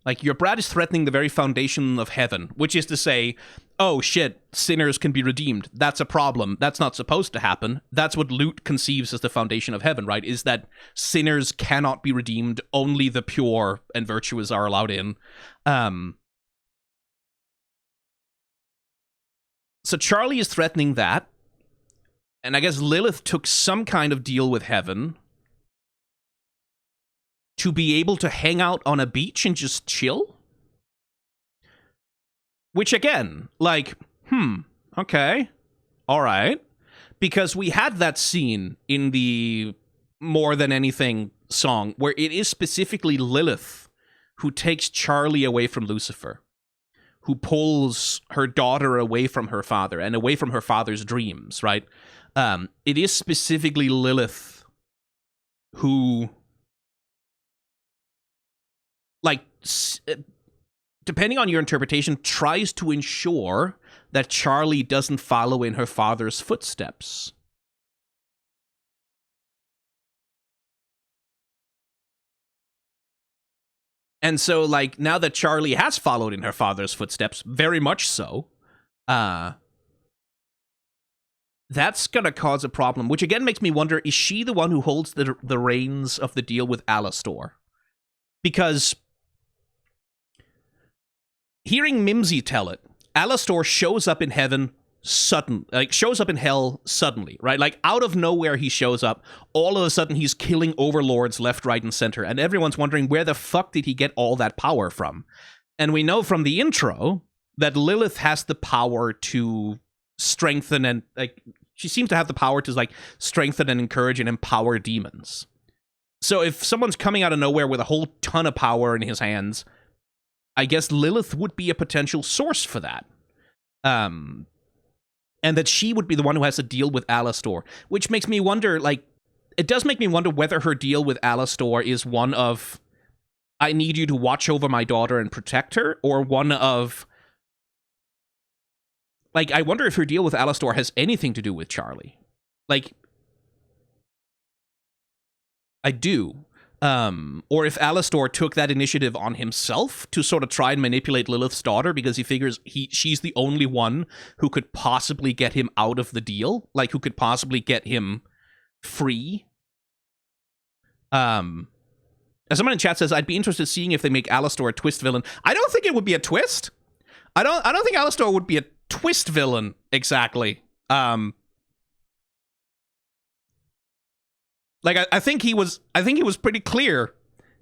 Like, your brat is threatening the very foundation of heaven, which is to say, oh shit, sinners can be redeemed. That's a problem. That's not supposed to happen. That's what Lute conceives as the foundation of heaven, right? Is that sinners cannot be redeemed. Only the pure and virtuous are allowed in. So Charlie is threatening that. And I guess Lilith took some kind of deal with heaven to be able to hang out on a beach and just chill? Which, again, like, okay, all right. Because we had that scene in the More Than Anything song where it is specifically Lilith who takes Charlie away from Lucifer, who pulls her daughter away from her father and away from her father's dreams, right? It is specifically Lilith who... like, depending on your interpretation, tries to ensure that Charlie doesn't follow in her father's footsteps. And so, like, now that Charlie has followed in her father's footsteps, very much so, that's gonna cause a problem, which again makes me wonder, is she the one who holds the reins of the deal with Alastor? Because... hearing Mimsy tell it, Alastor shows up in heaven shows up in hell suddenly, right? Like, out of nowhere he shows up. All of a sudden he's killing overlords left, right, and center, and everyone's wondering where the fuck did he get all that power from? And we know from the intro that Lilith has the power to strengthen and, like, she seems to have the power to, like, strengthen and encourage and empower demons. So if someone's coming out of nowhere with a whole ton of power in his hands, I guess Lilith would be a potential source for that. And that she would be the one who has to deal with Alastor, which makes me wonder, like, it does make me wonder whether her deal with Alastor is one of, I need you to watch over my daughter and protect her, or one of, like, I wonder if her deal with Alastor has anything to do with Charlie. Like, I do. Or if Alastor took that initiative on himself to sort of try and manipulate Lilith's daughter because he figures she's the only one who could possibly get him out of the deal, like, who could possibly get him free. As someone in chat says, I'd be interested in seeing if they make Alastor a twist villain. I don't think it would be a twist. I don't think Alastor would be a twist villain exactly. Like, I think he was pretty clear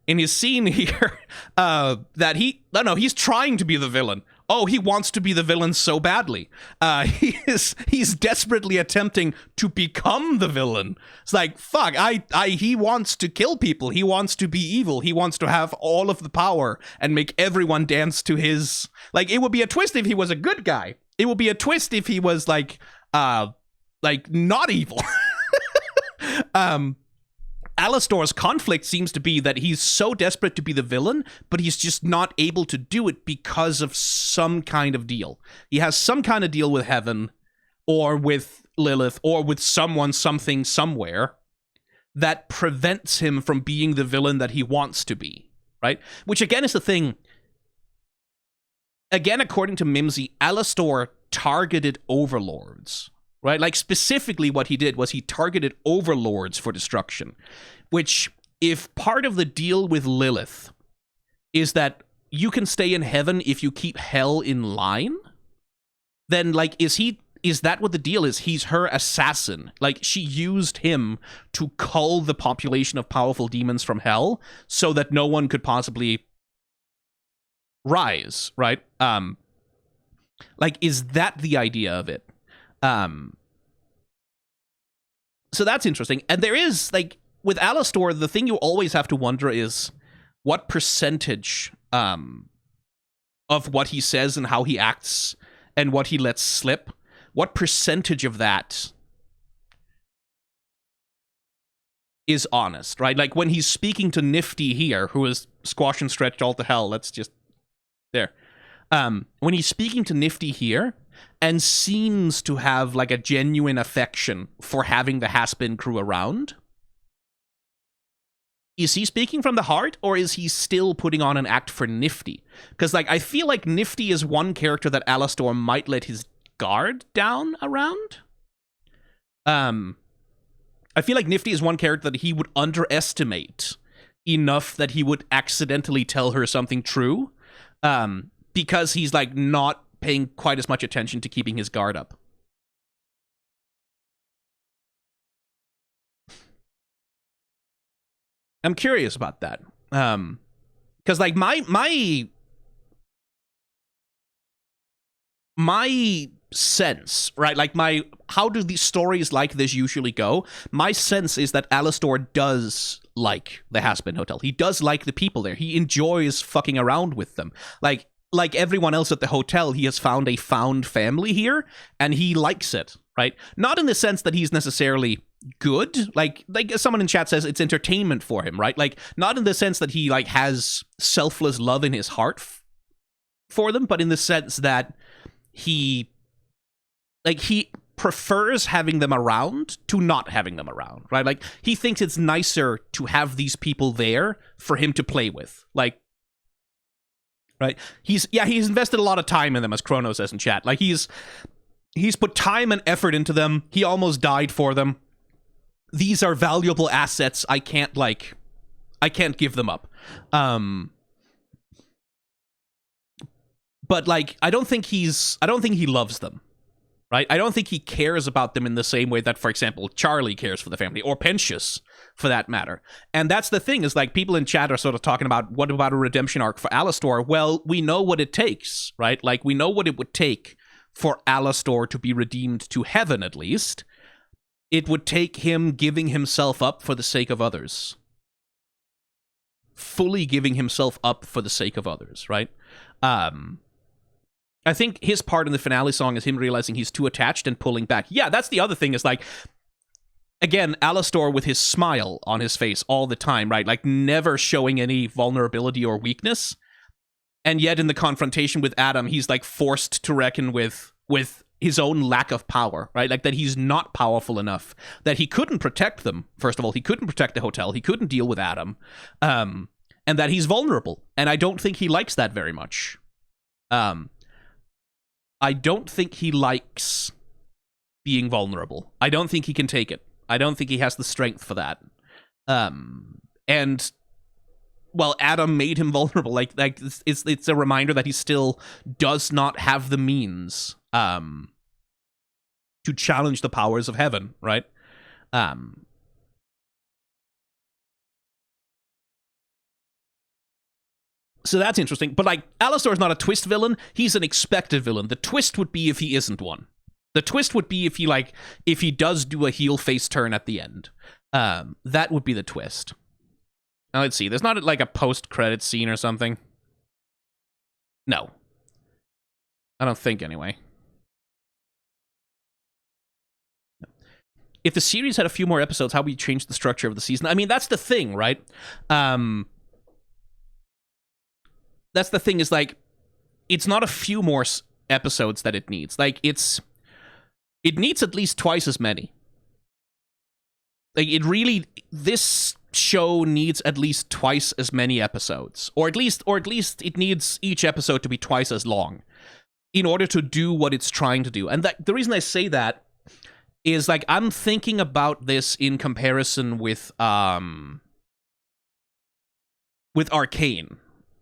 in his scene here that he's trying to be the villain oh, he wants to be the villain so badly. He's desperately attempting to become the villain. It's like, fuck, he wants to kill people. He wants to be evil. He wants to have all of the power and make everyone dance to his... Like, it would be a twist if he was a good guy. It would be a twist if he was, like not evil. Alastor's conflict seems to be that he's so desperate to be the villain, but he's just not able to do it because of some kind of deal. He has some kind of deal with heaven, or with Lilith, or with someone, something, somewhere, that prevents him from being the villain that he wants to be, right? Which, again, is the thing. Again, according to Mimsy, Alastor targeted overlords. Right? Like, specifically what he did was he targeted overlords for destruction. Which, if part of the deal with Lilith is that you can stay in heaven if you keep hell in line, then, like, is that what the deal is? He's her assassin. Like, she used him to cull the population of powerful demons from hell so that no one could possibly rise, right? Like, is that the idea of it? So that's interesting. And there is, like, with Alastor, the thing you always have to wonder is what percentage of what he says and how he acts and what he lets slip, what percentage of that is honest, right? Like, when he's speaking to Nifty here, who is squashed and stretched all to hell, let's just... There. When he's speaking to Nifty here, and seems to have, like, a genuine affection for having the Hazbin crew around, is he speaking from the heart, or is he still putting on an act for Nifty? Because, like, I feel like Nifty is one character that Alastor might let his guard down around. I feel like Nifty is one character that he would underestimate enough that he would accidentally tell her something true, because he's, like, not paying quite as much attention to keeping his guard up. I'm curious about that. Because, like, my sense, right? Like, how do these stories like this usually go? My sense is that Alastor does like the Hazbin Hotel. He does like the people there. He enjoys fucking around with them. Like everyone else at the hotel, he has found a found family here, and he likes it, right? Not in the sense that he's necessarily good, like someone in chat says it's entertainment for him, right? Like, not in the sense that he, like, has selfless love in his heart for them, but in the sense that he prefers having them around to not having them around, right? Like, he thinks it's nicer to have these people there for him to play with, like, right? He's invested a lot of time in them, as Chrono says in chat. Like, he's put time and effort into them. He almost died for them. These are valuable assets. I can't give them up. But, like, I don't think he loves them. Right? I don't think he cares about them in the same way that, for example, Charlie cares for the family, or Pentious, for that matter. And that's the thing, is, like, people in chat are sort of talking about, what about a redemption arc for Alastor? Well, we know what it takes, right? Like, we know what it would take for Alastor to be redeemed to heaven, at least. It would take him giving himself up for the sake of others. Fully giving himself up for the sake of others, right? I think his part in the finale song is him realizing he's too attached and pulling back. Yeah, that's the other thing, is, like, again, Alastor with his smile on his face all the time, right? Like, never showing any vulnerability or weakness. And yet, in the confrontation with Adam, he's, like, forced to reckon with his own lack of power, right? Like, that he's not powerful enough, that he couldn't protect them. First of all, he couldn't protect the hotel. He couldn't deal with Adam. And that he's vulnerable. And I don't think he likes that very much. I don't think he likes being vulnerable. I don't think he can take it. I don't think he has the strength for that. And, well, Adam made him vulnerable. Like it's a reminder that he still does not have the means to challenge the powers of heaven, right? So that's interesting. But, like, Alastor is not a twist villain. He's an expected villain. The twist would be if he isn't one. The twist would be if he does do a heel face turn at the end. That would be the twist. Now, let's see. There's not, like, a post-credit scene or something. No. I don't think, anyway. If the series had a few more episodes, how would you change the structure of the season? I mean, that's the thing, right? That's the thing, is, like, it's not a few more episodes that it needs. Like, it needs at least twice as many. Like, this show needs at least twice as many episodes. Or at least it needs each episode to be twice as long in order to do what it's trying to do. And the reason I say that is, like, I'm thinking about this in comparison with Arcane,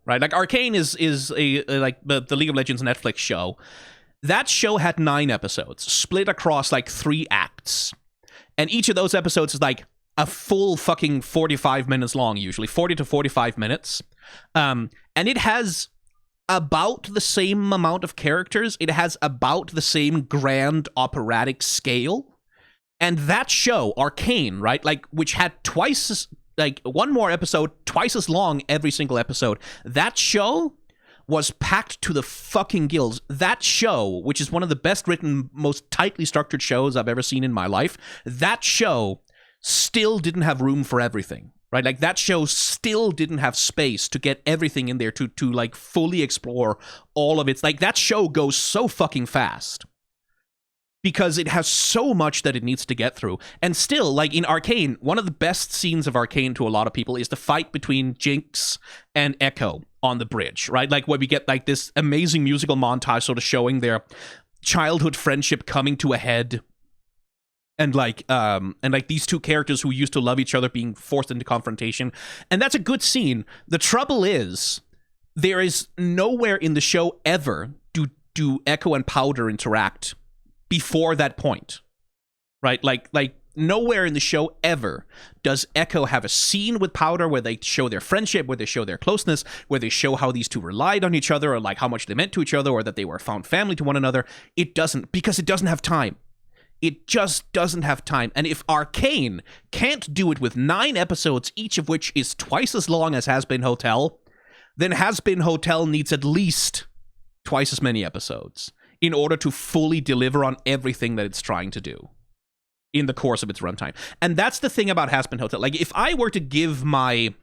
right? Like, Arcane is like the League of Legends Netflix show. That show had 9 episodes, split across, like, 3 acts. And each of those episodes is, like, a full fucking 45 minutes long, usually. 40 to 45 minutes. And it has about the same amount of characters. It has about the same grand operatic scale. And that show, Arcane, right, like, which had twice as, like, one more episode, twice as long every single episode, that show was packed to the fucking gills. That show, which is one of the best written, most tightly structured shows I've ever seen in my life, that show still didn't have room for everything, right? Like, that show still didn't have space to get everything in there to like, fully explore all of its, like, that show goes so fucking fast. Because it has so much that it needs to get through. And still, like, in Arcane, one of the best scenes of Arcane to a lot of people is the fight between Jinx and Echo on the bridge, right? Like, where we get, like, this amazing musical montage sort of showing their childhood friendship coming to a head. And these two characters who used to love each other being forced into confrontation. And that's a good scene. The trouble is, there is nowhere in the show ever do Echo and Powder interact before that point, right? Like nowhere in the show ever does Echo have a scene with Powder where they show their friendship, where they show their closeness, where they show how these two relied on each other, or, like, how much they meant to each other, or that they were found family to one another. It doesn't, because it doesn't have time. It just doesn't have time. And if Arcane can't do it with 9 episodes, each of which is twice as long as Hazbin Hotel, then Hazbin Hotel needs at least twice as many episodes in order to fully deliver on everything that it's trying to do in the course of its runtime. And that's the thing about Hazbin Hotel. Like, if I were to give my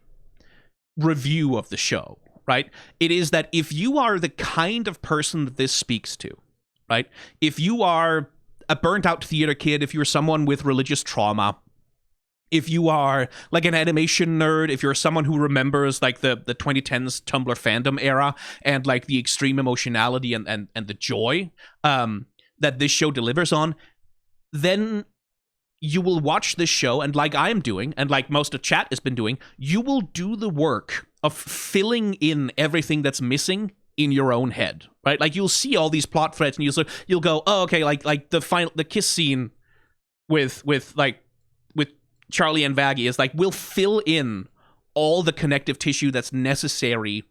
review of the show, right, it is that if you are the kind of person that this speaks to, right, if you are a burnt-out theater kid, if you're someone with religious trauma, if you are, like, an animation nerd, if you're someone who remembers, like, the 2010s Tumblr fandom era and, like, the extreme emotionality and the joy that this show delivers on, then you will watch this show, and like I'm doing, and like most of chat has been doing, you will do the work of filling in everything that's missing in your own head, right? Like, you'll see all these plot threads, and you'll go, oh, okay, like the kiss scene with Charlie and Vaggie is like, we'll fill in all the connective tissue that's necessary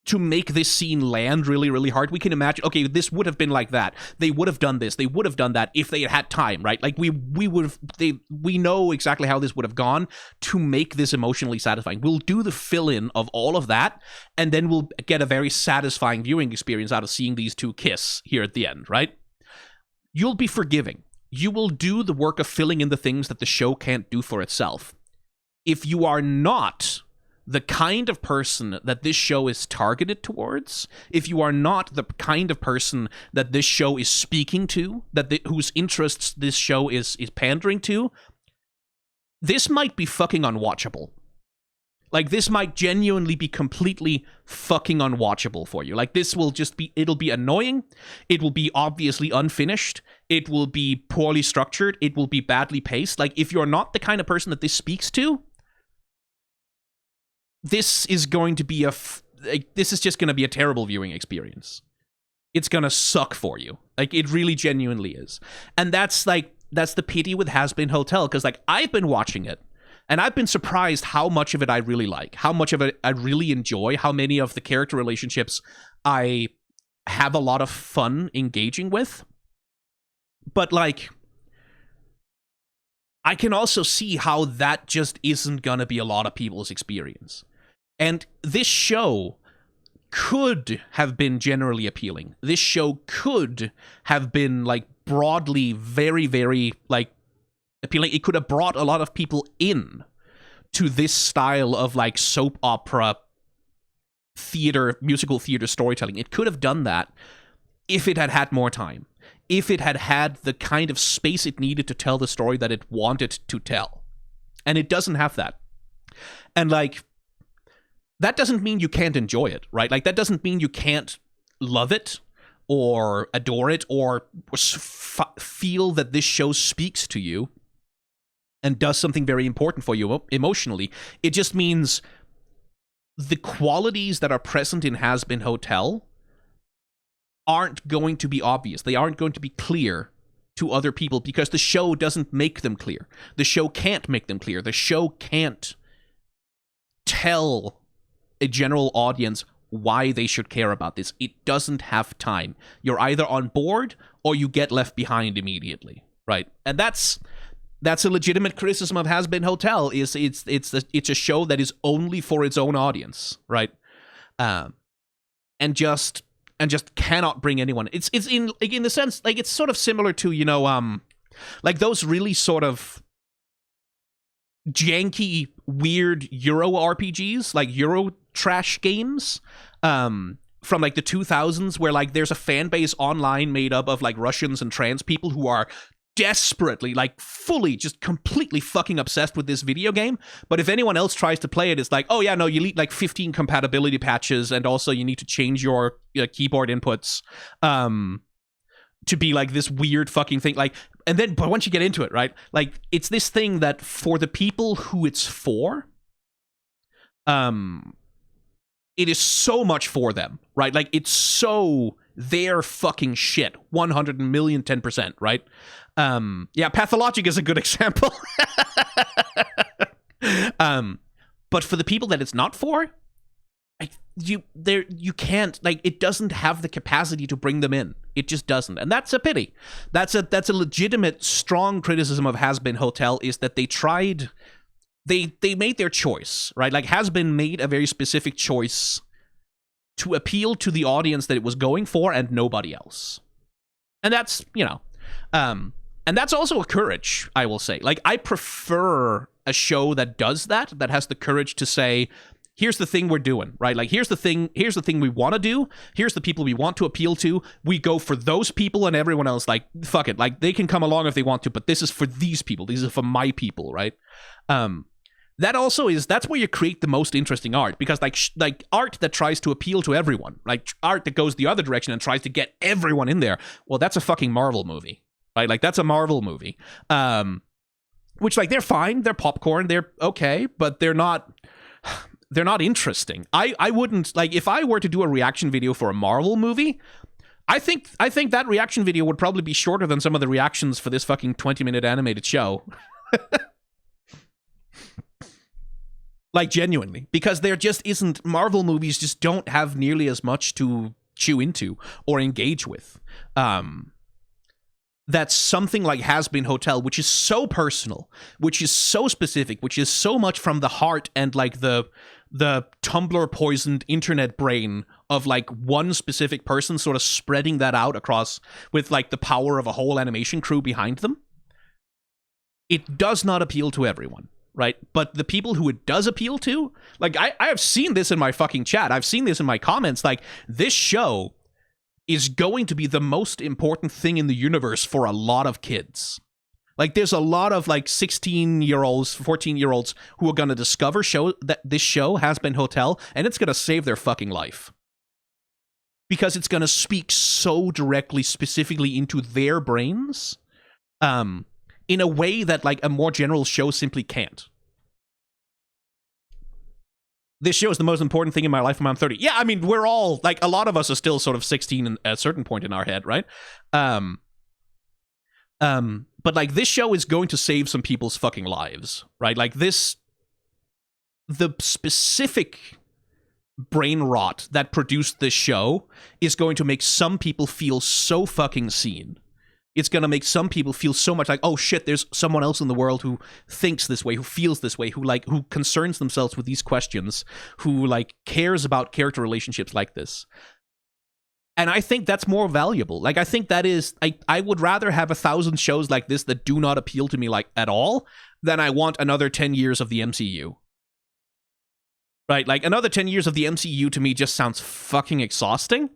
to make this scene land really, really hard. We can imagine, okay, this would have been like that. They would have done this. They would have done that if they had had time, right? Like, we know exactly how this would have gone to make this emotionally satisfying. We'll do the fill-in of all of that, and then we'll get a very satisfying viewing experience out of seeing these two kiss here at the end, right? You'll be forgiving. You will do the work of filling in the things that the show can't do for itself. If you are not the kind of person that this show is targeted towards, if you are not the kind of person that this show is speaking to, whose interests this show is pandering to, this might be fucking unwatchable. Like, this might genuinely be completely fucking unwatchable for you. Like, this will just be, it'll be annoying, it will be obviously unfinished, it will be poorly structured, it will be badly paced. Like, if you're not the kind of person that this speaks to, this is going to be this is just going to be a terrible viewing experience. It's going to suck for you. Like, it really genuinely is. And that's the pity with Hazbin Hotel, because, like, I've been watching it. And I've been surprised how much of it I really like, how much of it I really enjoy, how many of the character relationships I have a lot of fun engaging with. But, like, I can also see how that just isn't gonna be a lot of people's experience. And this show could have been generally appealing. This show could have been, like, broadly very, very, like, appealing. It could have brought a lot of people in to this style of, like, soap opera theater, musical theater storytelling. It could have done that if it had had more time. If it had had the kind of space it needed to tell the story that it wanted to tell. And it doesn't have that. And, like, that doesn't mean you can't enjoy it, right? Like, that doesn't mean you can't love it or adore it or feel that this show speaks to you and does something very important for you emotionally. It just means the qualities that are present in Hazbin Hotel aren't going to be obvious. They aren't going to be clear to other people because the show doesn't make them clear. The show can't make them clear. The show can't tell a general audience why they should care about this. It doesn't have time. You're either on board or you get left behind immediately, right? And that's a legitimate criticism of Hazbin Hotel. It's a show that is only for its own audience, right? And just cannot bring anyone. It's in the sense, like, it's sort of similar to, you know, like those really sort of janky, weird Euro RPGs, like Euro trash games, from like the 2000s, where, like, there's a fan base online made up of, like, Russians and trans people who are desperately, like, fully, just completely fucking obsessed with this video game. But if anyone else tries to play it, it's like, oh yeah, no, you need like 15 compatibility patches, and also you need to change your keyboard inputs to be like this weird fucking thing. Like, and then, but once you get into it, right, like, it's this thing that for the people who it's for, it is so much for them, right? Like, it's so their fucking shit, 100,000,010%, right? Yeah, Pathologic is a good example. But for the people that it's not for, like, you can't, like, it doesn't have the capacity to bring them in. It just doesn't, and that's a pity. That's a legitimate, strong criticism of Hazbin Hotel, is that they tried. They made their choice, right? Like, Hazbin made a very specific choice to appeal to the audience that it was going for and nobody else. And that's, you know, and that's also a courage, I will say. Like, I prefer a show that does that has the courage to say, here's the thing we're doing, right? Like, here's the thing we want to do. Here's the people we want to appeal to. We go for those people, and everyone else, like, fuck it. Like, they can come along if they want to, but this is for these people. These are for my people, right? That also that's where you create the most interesting art, because like art that tries to appeal to everyone, like art that goes the other direction and tries to get everyone in there, well, that's a fucking Marvel movie, right? Like, that's a Marvel movie, which, like, they're fine, they're popcorn, they're okay, but they're not interesting. I wouldn't, like, if I were to do a reaction video for a Marvel movie, I think that reaction video would probably be shorter than some of the reactions for this fucking 20-minute animated show. Like, genuinely, because there just isn't, Marvel movies just don't have nearly as much to chew into or engage with. That's something like Hazbin Hotel, which is so personal, which is so specific, which is so much from the heart and, like, the Tumblr poisoned internet brain of, like, one specific person sort of spreading that out across with, like, the power of a whole animation crew behind them. It does not appeal to everyone. Right? But the people who it does appeal to, like, I have seen this in my fucking chat. I've seen this in my comments. Like, this show is going to be the most important thing in the universe for a lot of kids. Like, there's a lot of, like, 16-year-olds, 14-year-olds who are going to discover that this show, Hazbin Hotel, and it's going to save their fucking life. Because it's going to speak so directly, specifically into their brains, in a way that, like, a more general show simply can't. This show is the most important thing in my life when I'm 30. Yeah, I mean, we're all, like, a lot of us are still sort of 16 at a certain point in our head, right? But But, like, this show is going to save some people's fucking lives, right? Like, this... The specific brain rot that produced this show is going to make some people feel so fucking seen. It's going to make some people feel so much like, oh shit, there's someone else in the world who thinks this way, who feels this way, who concerns themselves with these questions, who, like, cares about character relationships like this. And I think that's more valuable. Like, I think that is... I would rather have 1,000 shows like this that do not appeal to me, like, at all, than I want another 10 years of the MCU. Right? Like, another 10 years of the MCU to me just sounds fucking exhausting.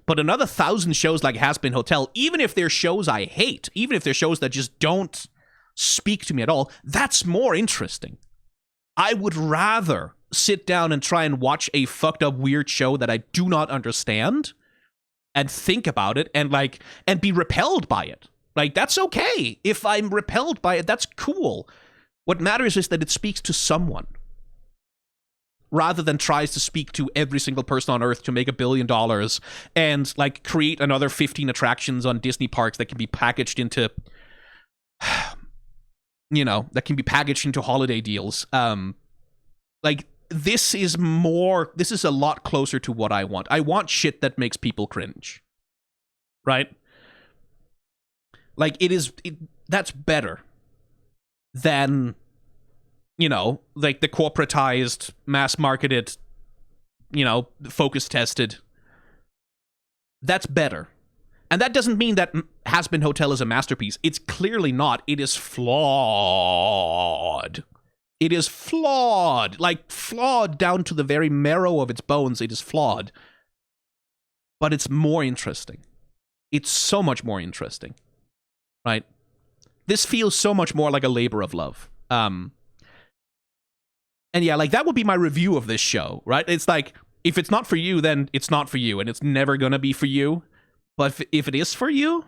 But another 1,000 shows like Hazbin Hotel, even if they're shows I hate, even if they're shows that just don't speak to me at all, that's more interesting. I would rather sit down and try and watch a fucked up weird show that I do not understand and think about it and, like, and be repelled by it. Like, that's okay. If I'm repelled by it, that's cool. What matters is that it speaks to someone, rather than tries to speak to every single person on Earth to make $1 billion and, like, create another 15 attractions on Disney parks that can be packaged into, you know, that can be packaged into holiday deals. Like, this is a lot closer to what I want. I want shit that makes people cringe. Right? Like, that's better than, you know, like, the corporatized, mass-marketed, you know, focus-tested. That's better. And that doesn't mean that Hazbin Hotel is a masterpiece. It's clearly not. It is flawed. It is flawed. Like, flawed down to the very marrow of its bones. It is flawed. But it's more interesting. It's so much more interesting. Right? This feels so much more like a labor of love. And yeah, like, that would be my review of this show, right? It's like, if it's not for you, then it's not for you, and it's never gonna be for you. But if it is for you,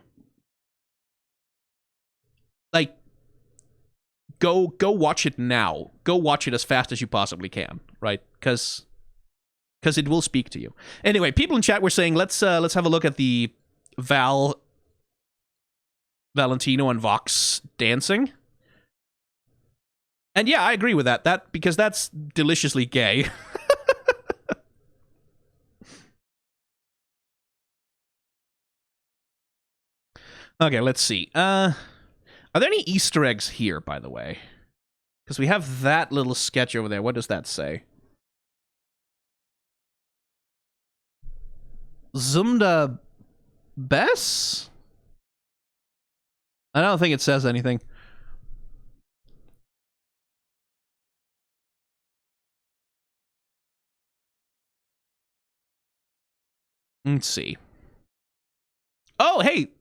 like, go watch it now. Go watch it as fast as you possibly can, right? Because it will speak to you. Anyway, people in chat were saying, let's have a look at the Valentino and Vox dancing. And yeah, I agree with that. Because that's deliciously gay. Okay, let's see. Are there any Easter eggs here, by the way? Because we have that little sketch over there. What does that say? Zumda Bess? I don't think it says anything. Let's see. Oh, hey!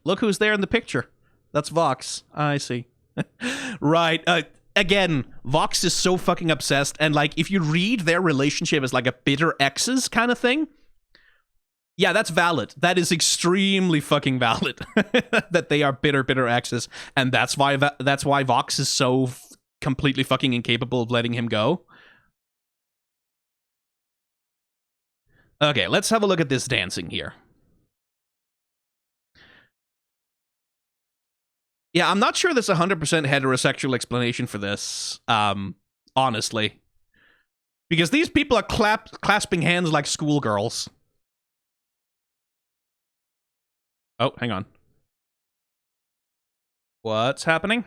Look who's there in the picture. That's Vox. I see. Right. Again, Vox is so fucking obsessed, and, like, if you read their relationship as, like, a bitter exes kind of thing, yeah, that's valid. That is extremely fucking valid. That they are bitter exes, and that's why Vox is so completely fucking incapable of letting him go. Okay, let's have a look at this dancing here. Yeah, I'm not sure there's a 100% heterosexual explanation for this, honestly. Because these people are clasping hands like schoolgirls. Oh, hang on. What's happening?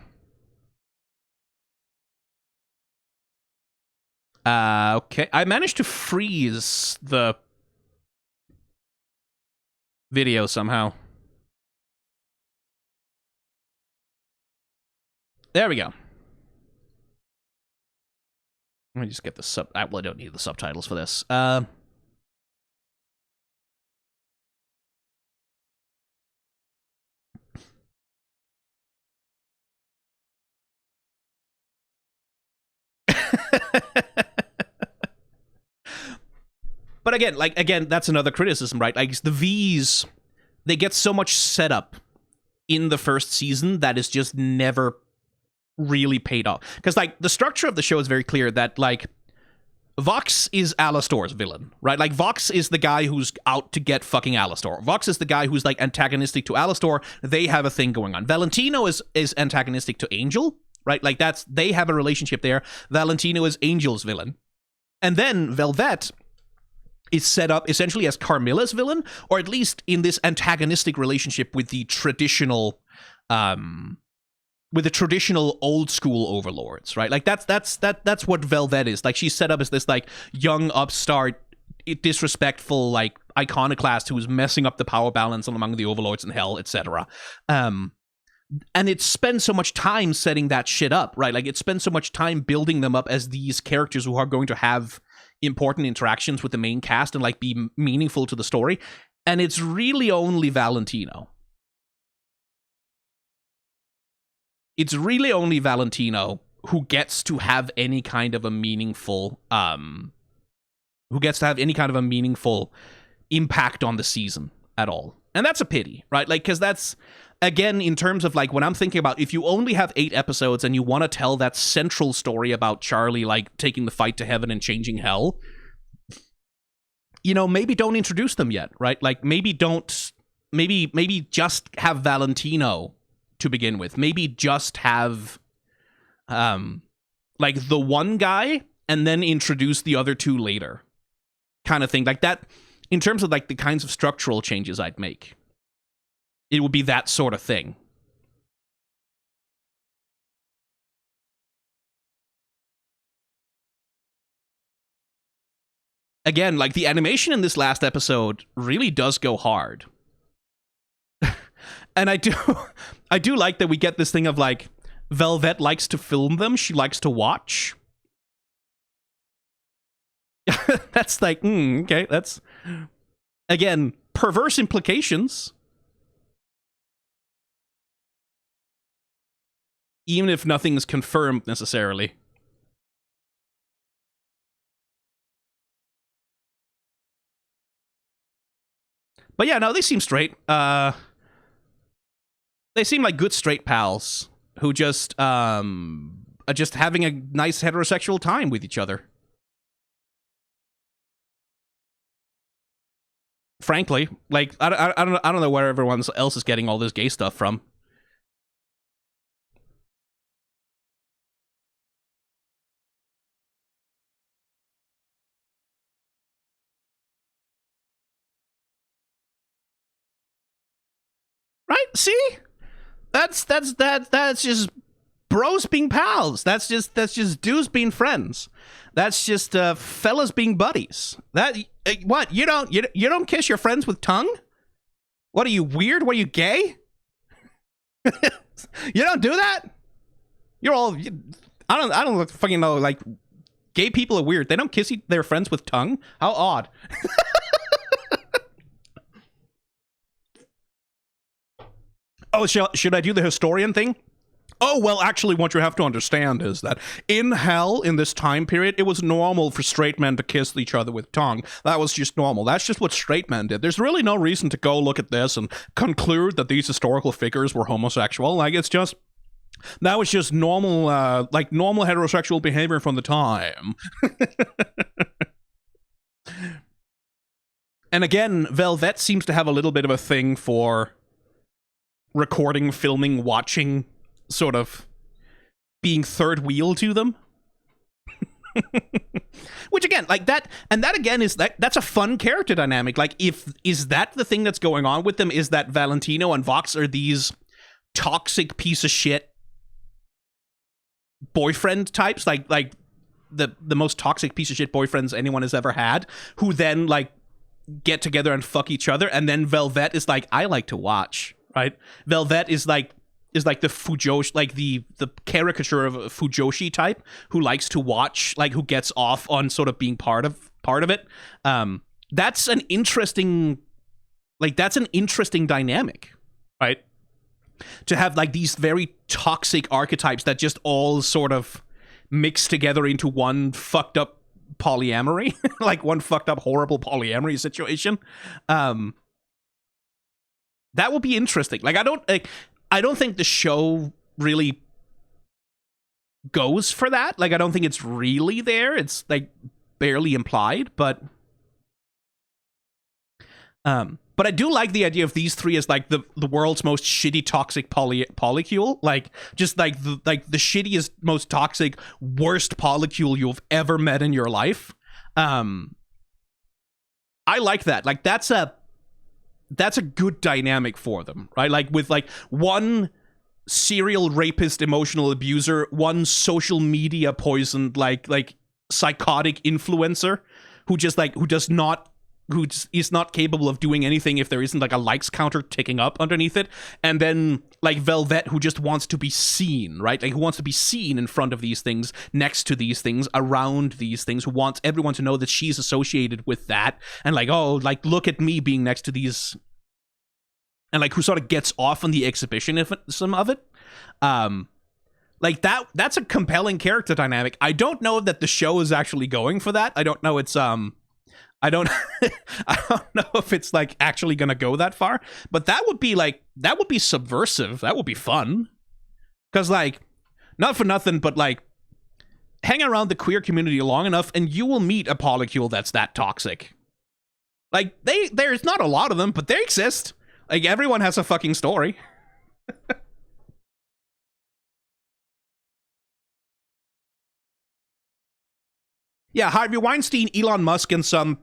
Okay. I managed to freeze the video somehow. There we go. Let me just get the well, I don't need the subtitles for this. But again, that's another criticism, right? Like, the Vees, they get so much setup in the first season that is just never really paid off. Because, like, the structure of the show is very clear that, like, Vox is Alastor's villain, right? Like, Vox is the guy who's out to get fucking Alastor. Vox is the guy who's, like, antagonistic to Alastor. They have a thing going on. Valentino is antagonistic to Angel, right? Like, they have a relationship there. Valentino is Angel's villain. And then Velvet is set up essentially as Carmilla's villain, or at least in this antagonistic relationship with the traditional old school overlords, right? Like, that's what Velvet is. Like, she's set up as this, like, young upstart, disrespectful, like, iconoclast who's messing up the power balance among the overlords in hell, etc. And it spends so much time setting that shit up, right? Like, it spends so much time building them up as these characters who are going to have important interactions with the main cast and, like, be meaningful to the story. And it's really only Valentino. It's really only Valentino who gets to have any kind of a meaningful, impact on the season at all. And that's a pity, right? Like, because that's, again, in terms of, like, when I'm thinking about, if you only have 8 episodes and you want to tell that central story about Charlie, like, taking the fight to heaven and changing hell, you know, maybe don't introduce them yet, right? Like, maybe just have Valentino to begin with. Maybe just have, like, the one guy and then introduce the other 2 later, kind of thing. Like, that, in terms of, like, the kinds of structural changes I'd make, it would be that sort of thing. Again, like, the animation in this last episode really does go hard. And I do like that we get this thing of, like, Velvet likes to film them, she likes to watch. That's like, okay, that's, again, perverse implications. Even if nothing's confirmed necessarily. But yeah, no, they seem straight. They seem like good straight pals who just are just having a nice heterosexual time with each other. Frankly, like, I don't know where everyone else is getting all this gay stuff from. Right? See? That's just bros being pals. That's just dudes being friends. That's just fellas being buddies. That, what, you don't kiss your friends with tongue? What, are you weird? What, are you gay? You don't do that? You're all, I don't fucking know, like, gay people are weird. They don't kiss their friends with tongue? How odd. Oh, should I do the historian thing? Oh, well, actually, what you have to understand is that in hell, in this time period, it was normal for straight men to kiss each other with tongue. That was just normal. That's just what straight men did. There's really no reason to go look at this and conclude that these historical figures were homosexual. Like, it's just, that was just normal, like, normal heterosexual behavior from the time. And again, Velvet seems to have a little bit of a thing for recording, filming, watching, sort of being third wheel to them. Which, again, like, that, and that again is, that's a fun character dynamic. Like, is that the thing that's going on with them, is that Valentino and Vox are these toxic piece of shit boyfriend types, like the most toxic piece of shit boyfriends anyone has ever had, who then, like, get together and fuck each other, and then Velvet is like, I like to watch. Right? Velvet is like the Fujoshi, like the caricature of a Fujoshi type who likes to watch, like, who gets off on sort of being part of it. That's an interesting dynamic, right? To have, like, these very toxic archetypes that just all sort of mix together into one fucked up polyamory, like one fucked up horrible polyamory situation. That will be interesting. Like, I don't think the show really goes for that. Like, I don't think it's really there. It's like barely implied, but I do like the idea of these three as like the world's most shitty toxic polycule, like just like the shittiest, most toxic, worst polycule you've ever met in your life. I like that. Like that's a good dynamic for them, right? Like with like one serial rapist, emotional abuser, one social media poisoned like psychotic influencer who is not capable of doing anything if there isn't like a likes counter ticking up underneath it, and then like Velvet, who just wants to be seen, right? Like who wants to be seen in front of these things, next to these things, around these things, who wants everyone to know that she's associated with that, and like, oh, like look at me being next to these, and like who sort of gets off on the exhibitionism of it. Like that's a compelling character dynamic. I don't know that the show is actually going for that. I don't know I don't know if it's like actually gonna go that far, but that would be subversive. That would be fun. Cause like, not for nothing, but like hang around the queer community long enough and you will meet a polycule that's that toxic. Like there's not a lot of them, but they exist. Like everyone has a fucking story. Yeah, Harvey Weinstein, Elon Musk, and some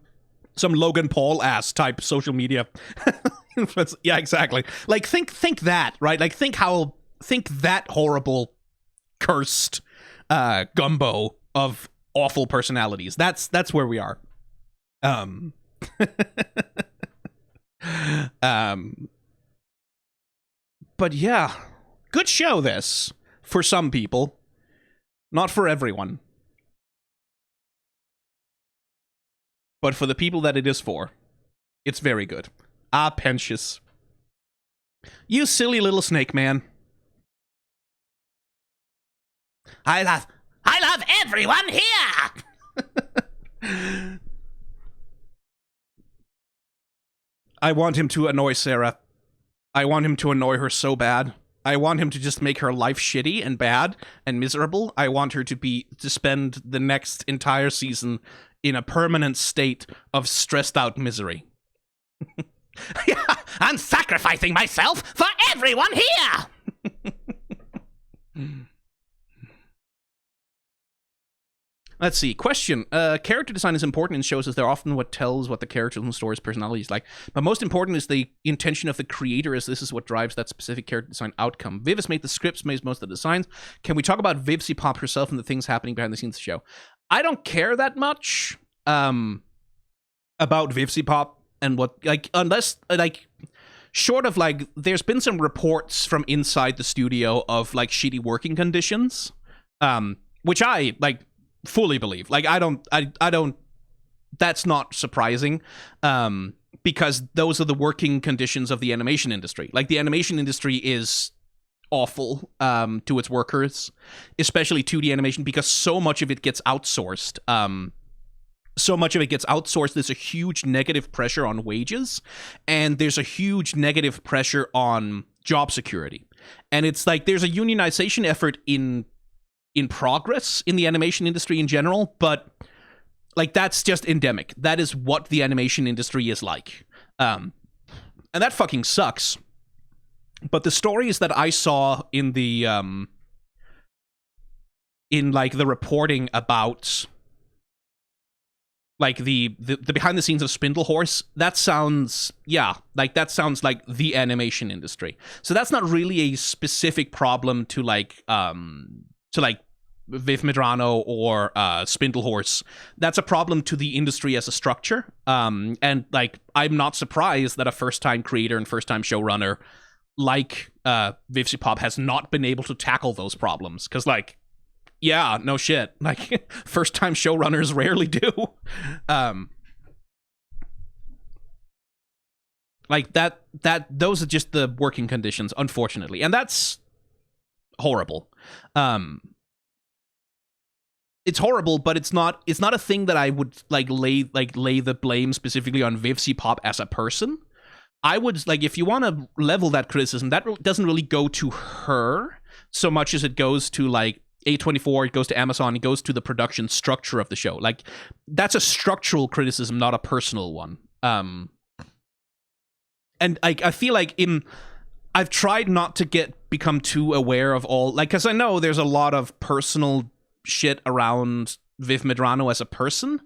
Logan Paul ass type social media. Yeah, exactly. Like think that, right? Like think that horrible, cursed gumbo of awful personalities. That's where we are. But yeah, good show this for some people, not for everyone. But for the people that it is for, it's very good. Ah, Pentious. You silly little snake man. I love everyone here! I want him to annoy Sarah. I want him to annoy her so bad. I want him to just make her life shitty and bad and miserable. I want her to spend the next entire season in a permanent state of stressed out misery. Yeah, I'm sacrificing myself for everyone here! Let's see. Question. Character design is important in shows as they're often what tells what the character's and story's personality is like. But most important is the intention of the creator, as this is what drives that specific character design outcome. Viv has made the scripts, made most of the designs. Can we talk about Vivsy Pop herself and the things happening behind the scenes of the show? I don't care that much about Vivsy Pop and what, like, unless, like, short of, like, there's been some reports from inside the studio of, like, shitty working conditions, which I, like, fully believe. Like, I don't, that's not surprising, because those are the working conditions of the animation industry. Like, the animation industry is awful to its workers, especially 2D animation, because so much of it gets outsourced. There's a huge negative pressure on wages, and there's a huge negative pressure on job security. And it's like there's a unionization effort in progress in the animation industry in general, but like that's just endemic. That is what the animation industry is like. And that fucking sucks. But the stories that I saw in the in like the reporting about like the behind the scenes of Spindle Horse, that sounds like the animation industry. So that's not really a specific problem to like Viv Medrano or Spindle Horse. That's a problem to the industry as a structure. And like I'm not surprised that a first-time creator and first-time showrunner like Vivsy Pop has not been able to tackle those problems, because like, yeah, no shit, like first-time showrunners rarely do. Like that those are just the working conditions, unfortunately, and that's horrible. It's horrible, but it's not a thing that I would like lay the blame specifically on Vivsy Pop as a person. I would, like, if you want to level that criticism, that doesn't really go to her so much as it goes to, like, A24, it goes to Amazon, it goes to the production structure of the show. Like, that's a structural criticism, not a personal one. And I feel like I've tried not to become too aware of all, like, because I know there's a lot of personal shit around Viv Medrano as a person.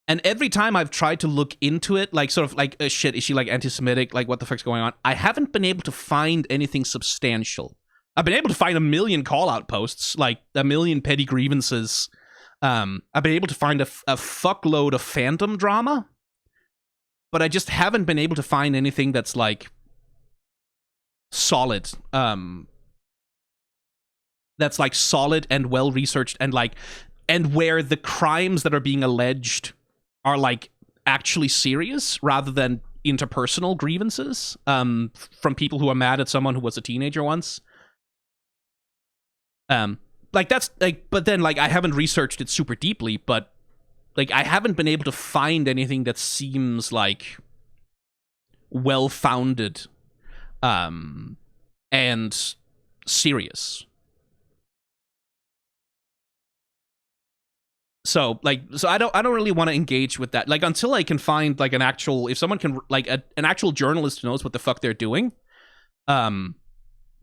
And every time I've tried to look into it, like, sort of like, shit, is she, like, anti-Semitic? Like, what the fuck's going on? I haven't been able to find anything substantial. I've been able to find a million call-out posts, like, a million petty grievances. I've been able to find a fuckload of fandom drama. But I just haven't been able to find anything that's, like, solid. That's, like, solid and well-researched and, like, and where the crimes that are being alleged are, like, actually serious rather than interpersonal grievances from people who are mad at someone who was a teenager once. Like, that's, like, but then, like, I haven't researched it super deeply, but, like, I haven't been able to find anything that seems, like, well-founded and serious. So, like, I don't really want to engage with that. Like, until I can find, like, an actual, if someone can, like, an actual journalist who knows what the fuck they're doing, can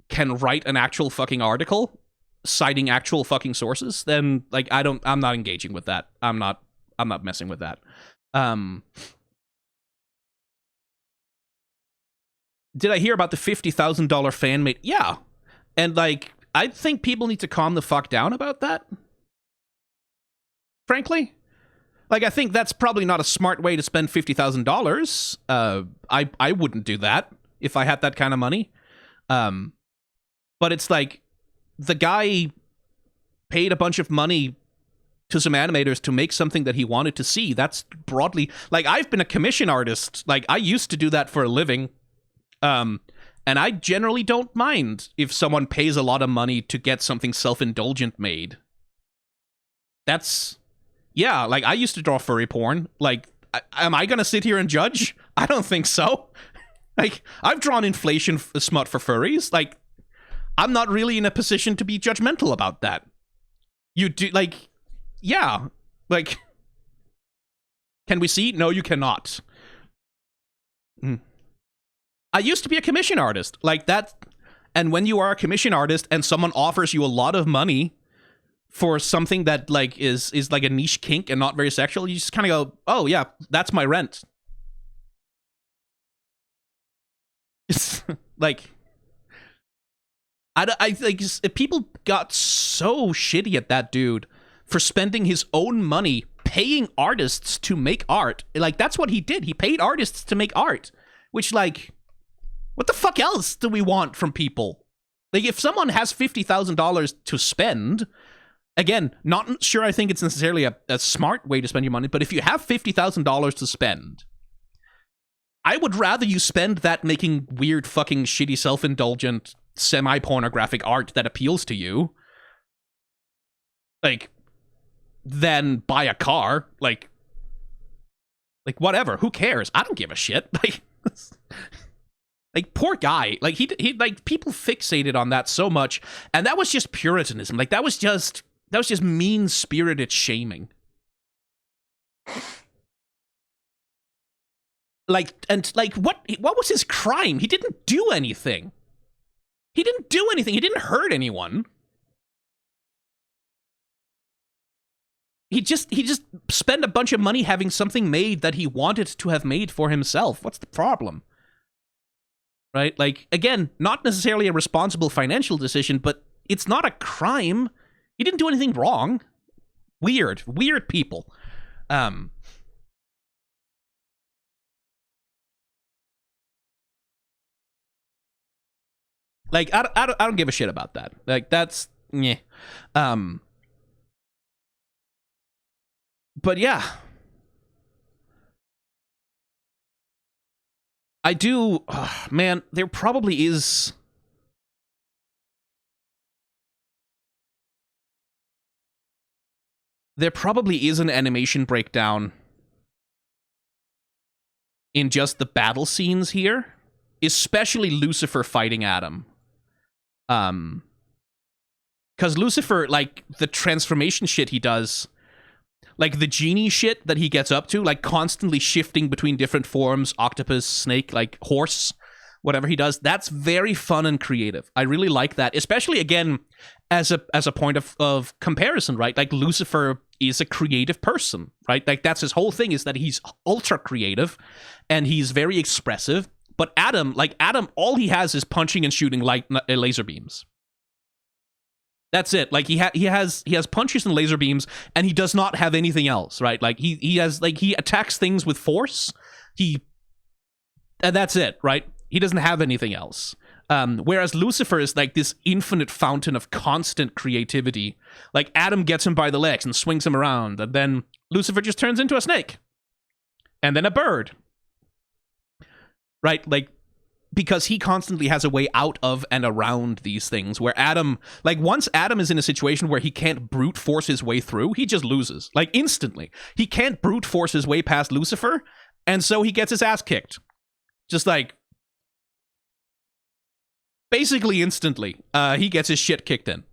write an actual fucking article citing actual fucking sources, then, like, I'm not engaging with that. I'm not messing with that. Did I hear about the $50,000 fan made? Yeah. And, like, I think people need to calm the fuck down about that. Frankly, like, I think that's probably not a smart way to spend $50,000. I wouldn't do that if I had that kind of money. But it's like, the guy paid a bunch of money to some animators to make something that he wanted to see. That's broadly, like, I've been a commission artist. Like, I used to do that for a living. And I generally don't mind if someone pays a lot of money to get something self-indulgent made. That's... Yeah, like, I used to draw furry porn. Like, am I gonna sit here and judge? I don't think so. Like, I've drawn inflation smut for furries. Like, I'm not really in a position to be judgmental about that. You do, like, yeah. Like, can we see? No, you cannot. I used to be a commission artist. Like, that, and when you are a commission artist and someone offers you a lot of money for something that, like, is like a niche kink and not very sexual, you just kind of go, oh yeah, that's my rent. It's like, I like, people got so shitty at that dude for spending his own money paying artists to make art. Like, that's what he did. He paid artists to make art, which, like, what the fuck else do we want from people? Like, if someone has $50,000 to spend, again, not sure I think it's necessarily a smart way to spend your money, but if you have $50,000 to spend, I would rather you spend that making weird fucking shitty self-indulgent semi-pornographic art that appeals to you, like, than buy a car. Like, whatever, who cares? I don't give a shit. Like, poor guy. Like, he like, people fixated on that so much, and that was just puritanism. Like, that was just mean-spirited shaming. Like, and, like, what was his crime? He didn't do anything. He didn't do anything. He didn't hurt anyone. He just spent a bunch of money having something made that he wanted to have made for himself. What's the problem? Right? Like, again, not necessarily a responsible financial decision, but it's not a crime. He didn't do anything wrong. Weird people. Like, I don't give a shit about that. Like, that's, yeah. But yeah, I do. Man, there probably is. There probably is an animation breakdown in just the battle scenes here, especially Lucifer fighting Adam. Because Lucifer, like, the transformation shit he does, like, the genie shit that he gets up to, like, constantly shifting between different forms, octopus, snake, like, horse, whatever he does, that's very fun and creative. I really like that, especially, again, as a point of comparison, right? Like, Lucifer is a creative person, right? Like, that's his whole thing, is that he's ultra creative, and he's very expressive. But Adam, all he has is punching and shooting laser beams. That's it. Like, he has punches and laser beams, and he does not have anything else, right? Like, he attacks things with force. And that's it, right? He doesn't have anything else. Whereas Lucifer is like this infinite fountain of constant creativity. Like, Adam gets him by the legs and swings him around, and then Lucifer just turns into a snake. And then a bird. Right? Like, because he constantly has a way out of and around these things, where Adam, like, once Adam is in a situation where he can't brute force his way through, he just loses. Like, instantly. He can't brute force his way past Lucifer, and so he gets his ass kicked. Just like, basically instantly, he gets his shit kicked in.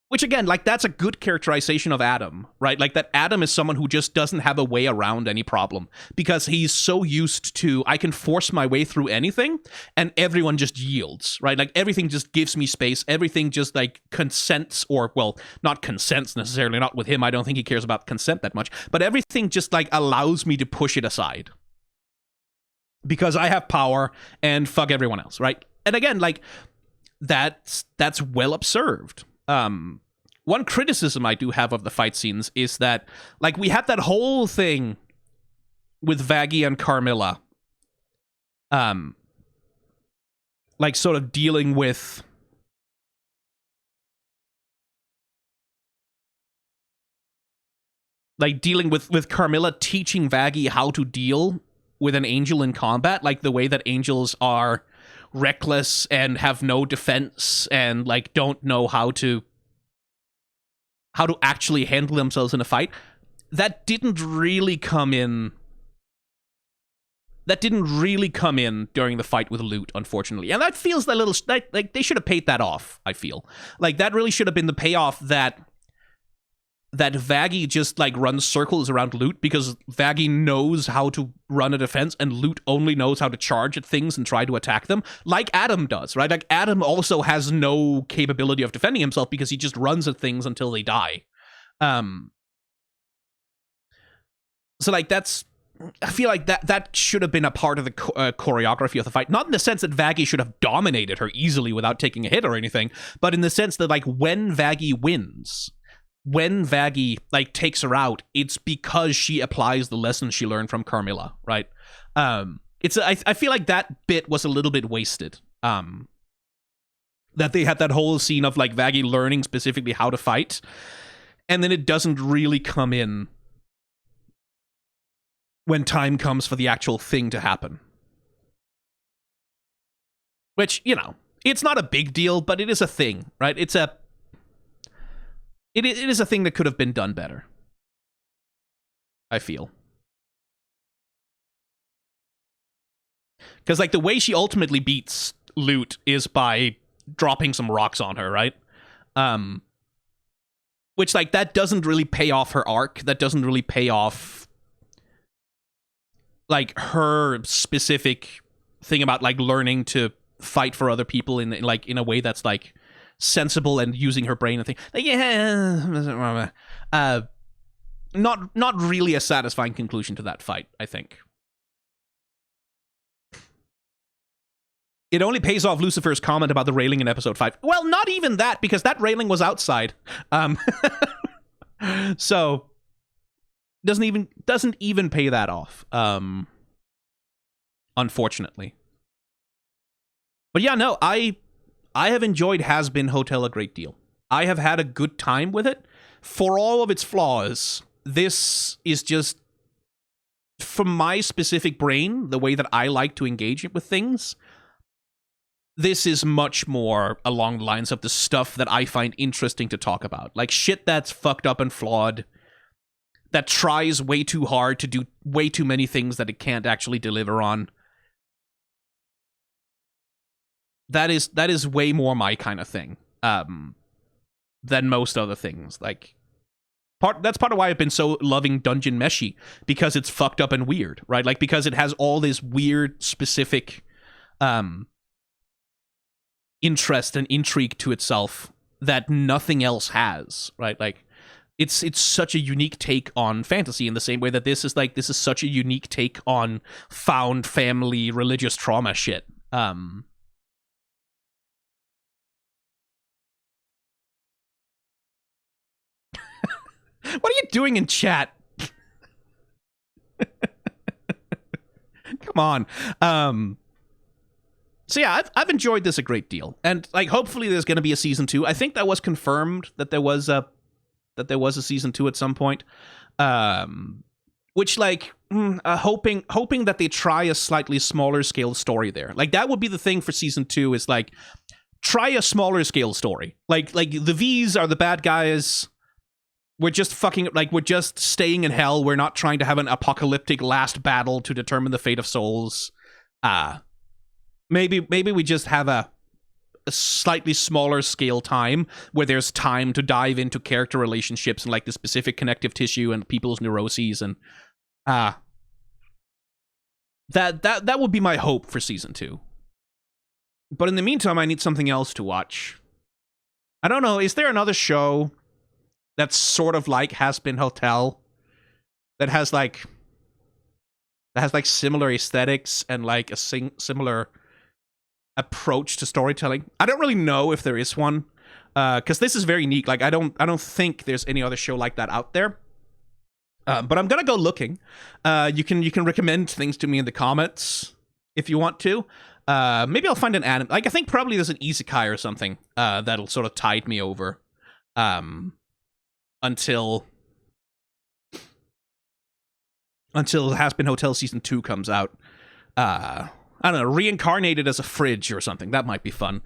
Which, again, like, that's a good characterization of Adam, right? Like, that Adam is someone who just doesn't have a way around any problem, because he's so used to, I can force my way through anything, and everyone just yields, right? Like, everything just gives me space, everything just, like, consents, or, well, not consents necessarily, not with him, I don't think he cares about consent that much, but everything just, like, allows me to push it aside. Because I have power, and fuck everyone else, right? And again, like, that's well observed. One criticism I do have of the fight scenes is that, like, we had that whole thing with Vaggie and Carmilla, like, sort of dealing with, with Carmilla teaching Vaggie how to deal with an angel in combat, like the way that angels are reckless and have no defense and, like, don't know how to actually handle themselves in a fight. That didn't really come in during the fight with Lute, unfortunately. And that feels a little, like, they should have paid that off, I feel. Like, that really should have been the payoff that Vaggie just, like, runs circles around Lute, because Vaggie knows how to run a defense, and Lute only knows how to charge at things and try to attack them, like Adam does, right? Like, Adam also has no capability of defending himself, because he just runs at things until they die. So, like, I feel like that should have been a part of the choreography of the fight. Not in the sense that Vaggie should have dominated her easily without taking a hit or anything, but in the sense that, like, when Vaggie wins, when Vaggie, like, takes her out, it's because she applies the lessons she learned from Carmilla, right? I feel like that bit was a little bit wasted. That they had that whole scene of, like, Vaggie learning specifically how to fight, and then it doesn't really come in when time comes for the actual thing to happen. Which, you know, it's not a big deal, but it is a thing, right? It is a thing that could have been done better, I feel. Because, like, the way she ultimately beats Lute is by dropping some rocks on her, right? Which, like, that doesn't really pay off her arc. That doesn't really pay off, like, her specific thing about, like, learning to fight for other people in a way that's, like, sensible and using her brain and thing. Like, yeah, not really a satisfying conclusion to that fight, I think. It only pays off Lucifer's comment about the railing in episode 5. Well, not even that, because that railing was outside. So doesn't even pay that off. Unfortunately. But yeah, no, I have enjoyed Hazbin Hotel a great deal. I have had a good time with it. For all of its flaws, this is just, from my specific brain, the way that I like to engage with things, this is much more along the lines of the stuff that I find interesting to talk about. Like, shit that's fucked up and flawed, that tries way too hard to do way too many things that it can't actually deliver on. That is way more my kind of thing. than most other things. Like, that's part of why I've been so loving Dungeon Meshi, because it's fucked up and weird, right? Like, because it has all this weird, specific interest and intrigue to itself that nothing else has, right? Like, it's such a unique take on fantasy, in the same way that this is such a unique take on found family religious trauma shit. What are you doing in chat? Come on. So yeah, I've enjoyed this a great deal, and like, hopefully there's going to be a season 2. I think that was confirmed that there was a season 2 at some point. Which, like, hoping that they try a slightly smaller scale story there. Like, that would be the thing for season 2, is like, try a smaller scale story. Like the Vees are the bad guys. We're just we're just staying in hell. We're not trying to have an apocalyptic last battle to determine the fate of souls. Maybe we just have a slightly smaller scale time where there's time to dive into character relationships and like the specific connective tissue and people's neuroses, and that would be my hope for season 2. But in the meantime, I need something else to watch. I don't know, is there another show that's sort of like Hazbin Hotel that has like similar aesthetics and like a similar approach to storytelling? I don't really know if there is one, because this is very unique. Like, I don't think there's any other show like that out there. But I'm gonna go looking. You can recommend things to me in the comments if you want to. Maybe I'll find an anime. Like, I think probably there's an isekai or something that'll sort of tide me over until Hazbin Hotel season 2 comes out. I don't know, reincarnated as a fridge or something. That might be fun.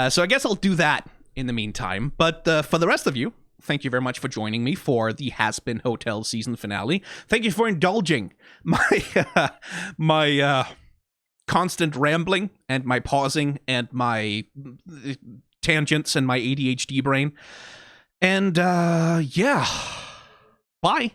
So I guess I'll do that in the meantime. But for the rest of you, thank you very much for joining me for the Hazbin Hotel season finale. Thank you for indulging my constant rambling and my pausing and my tangents and my ADHD brain. And yeah, bye.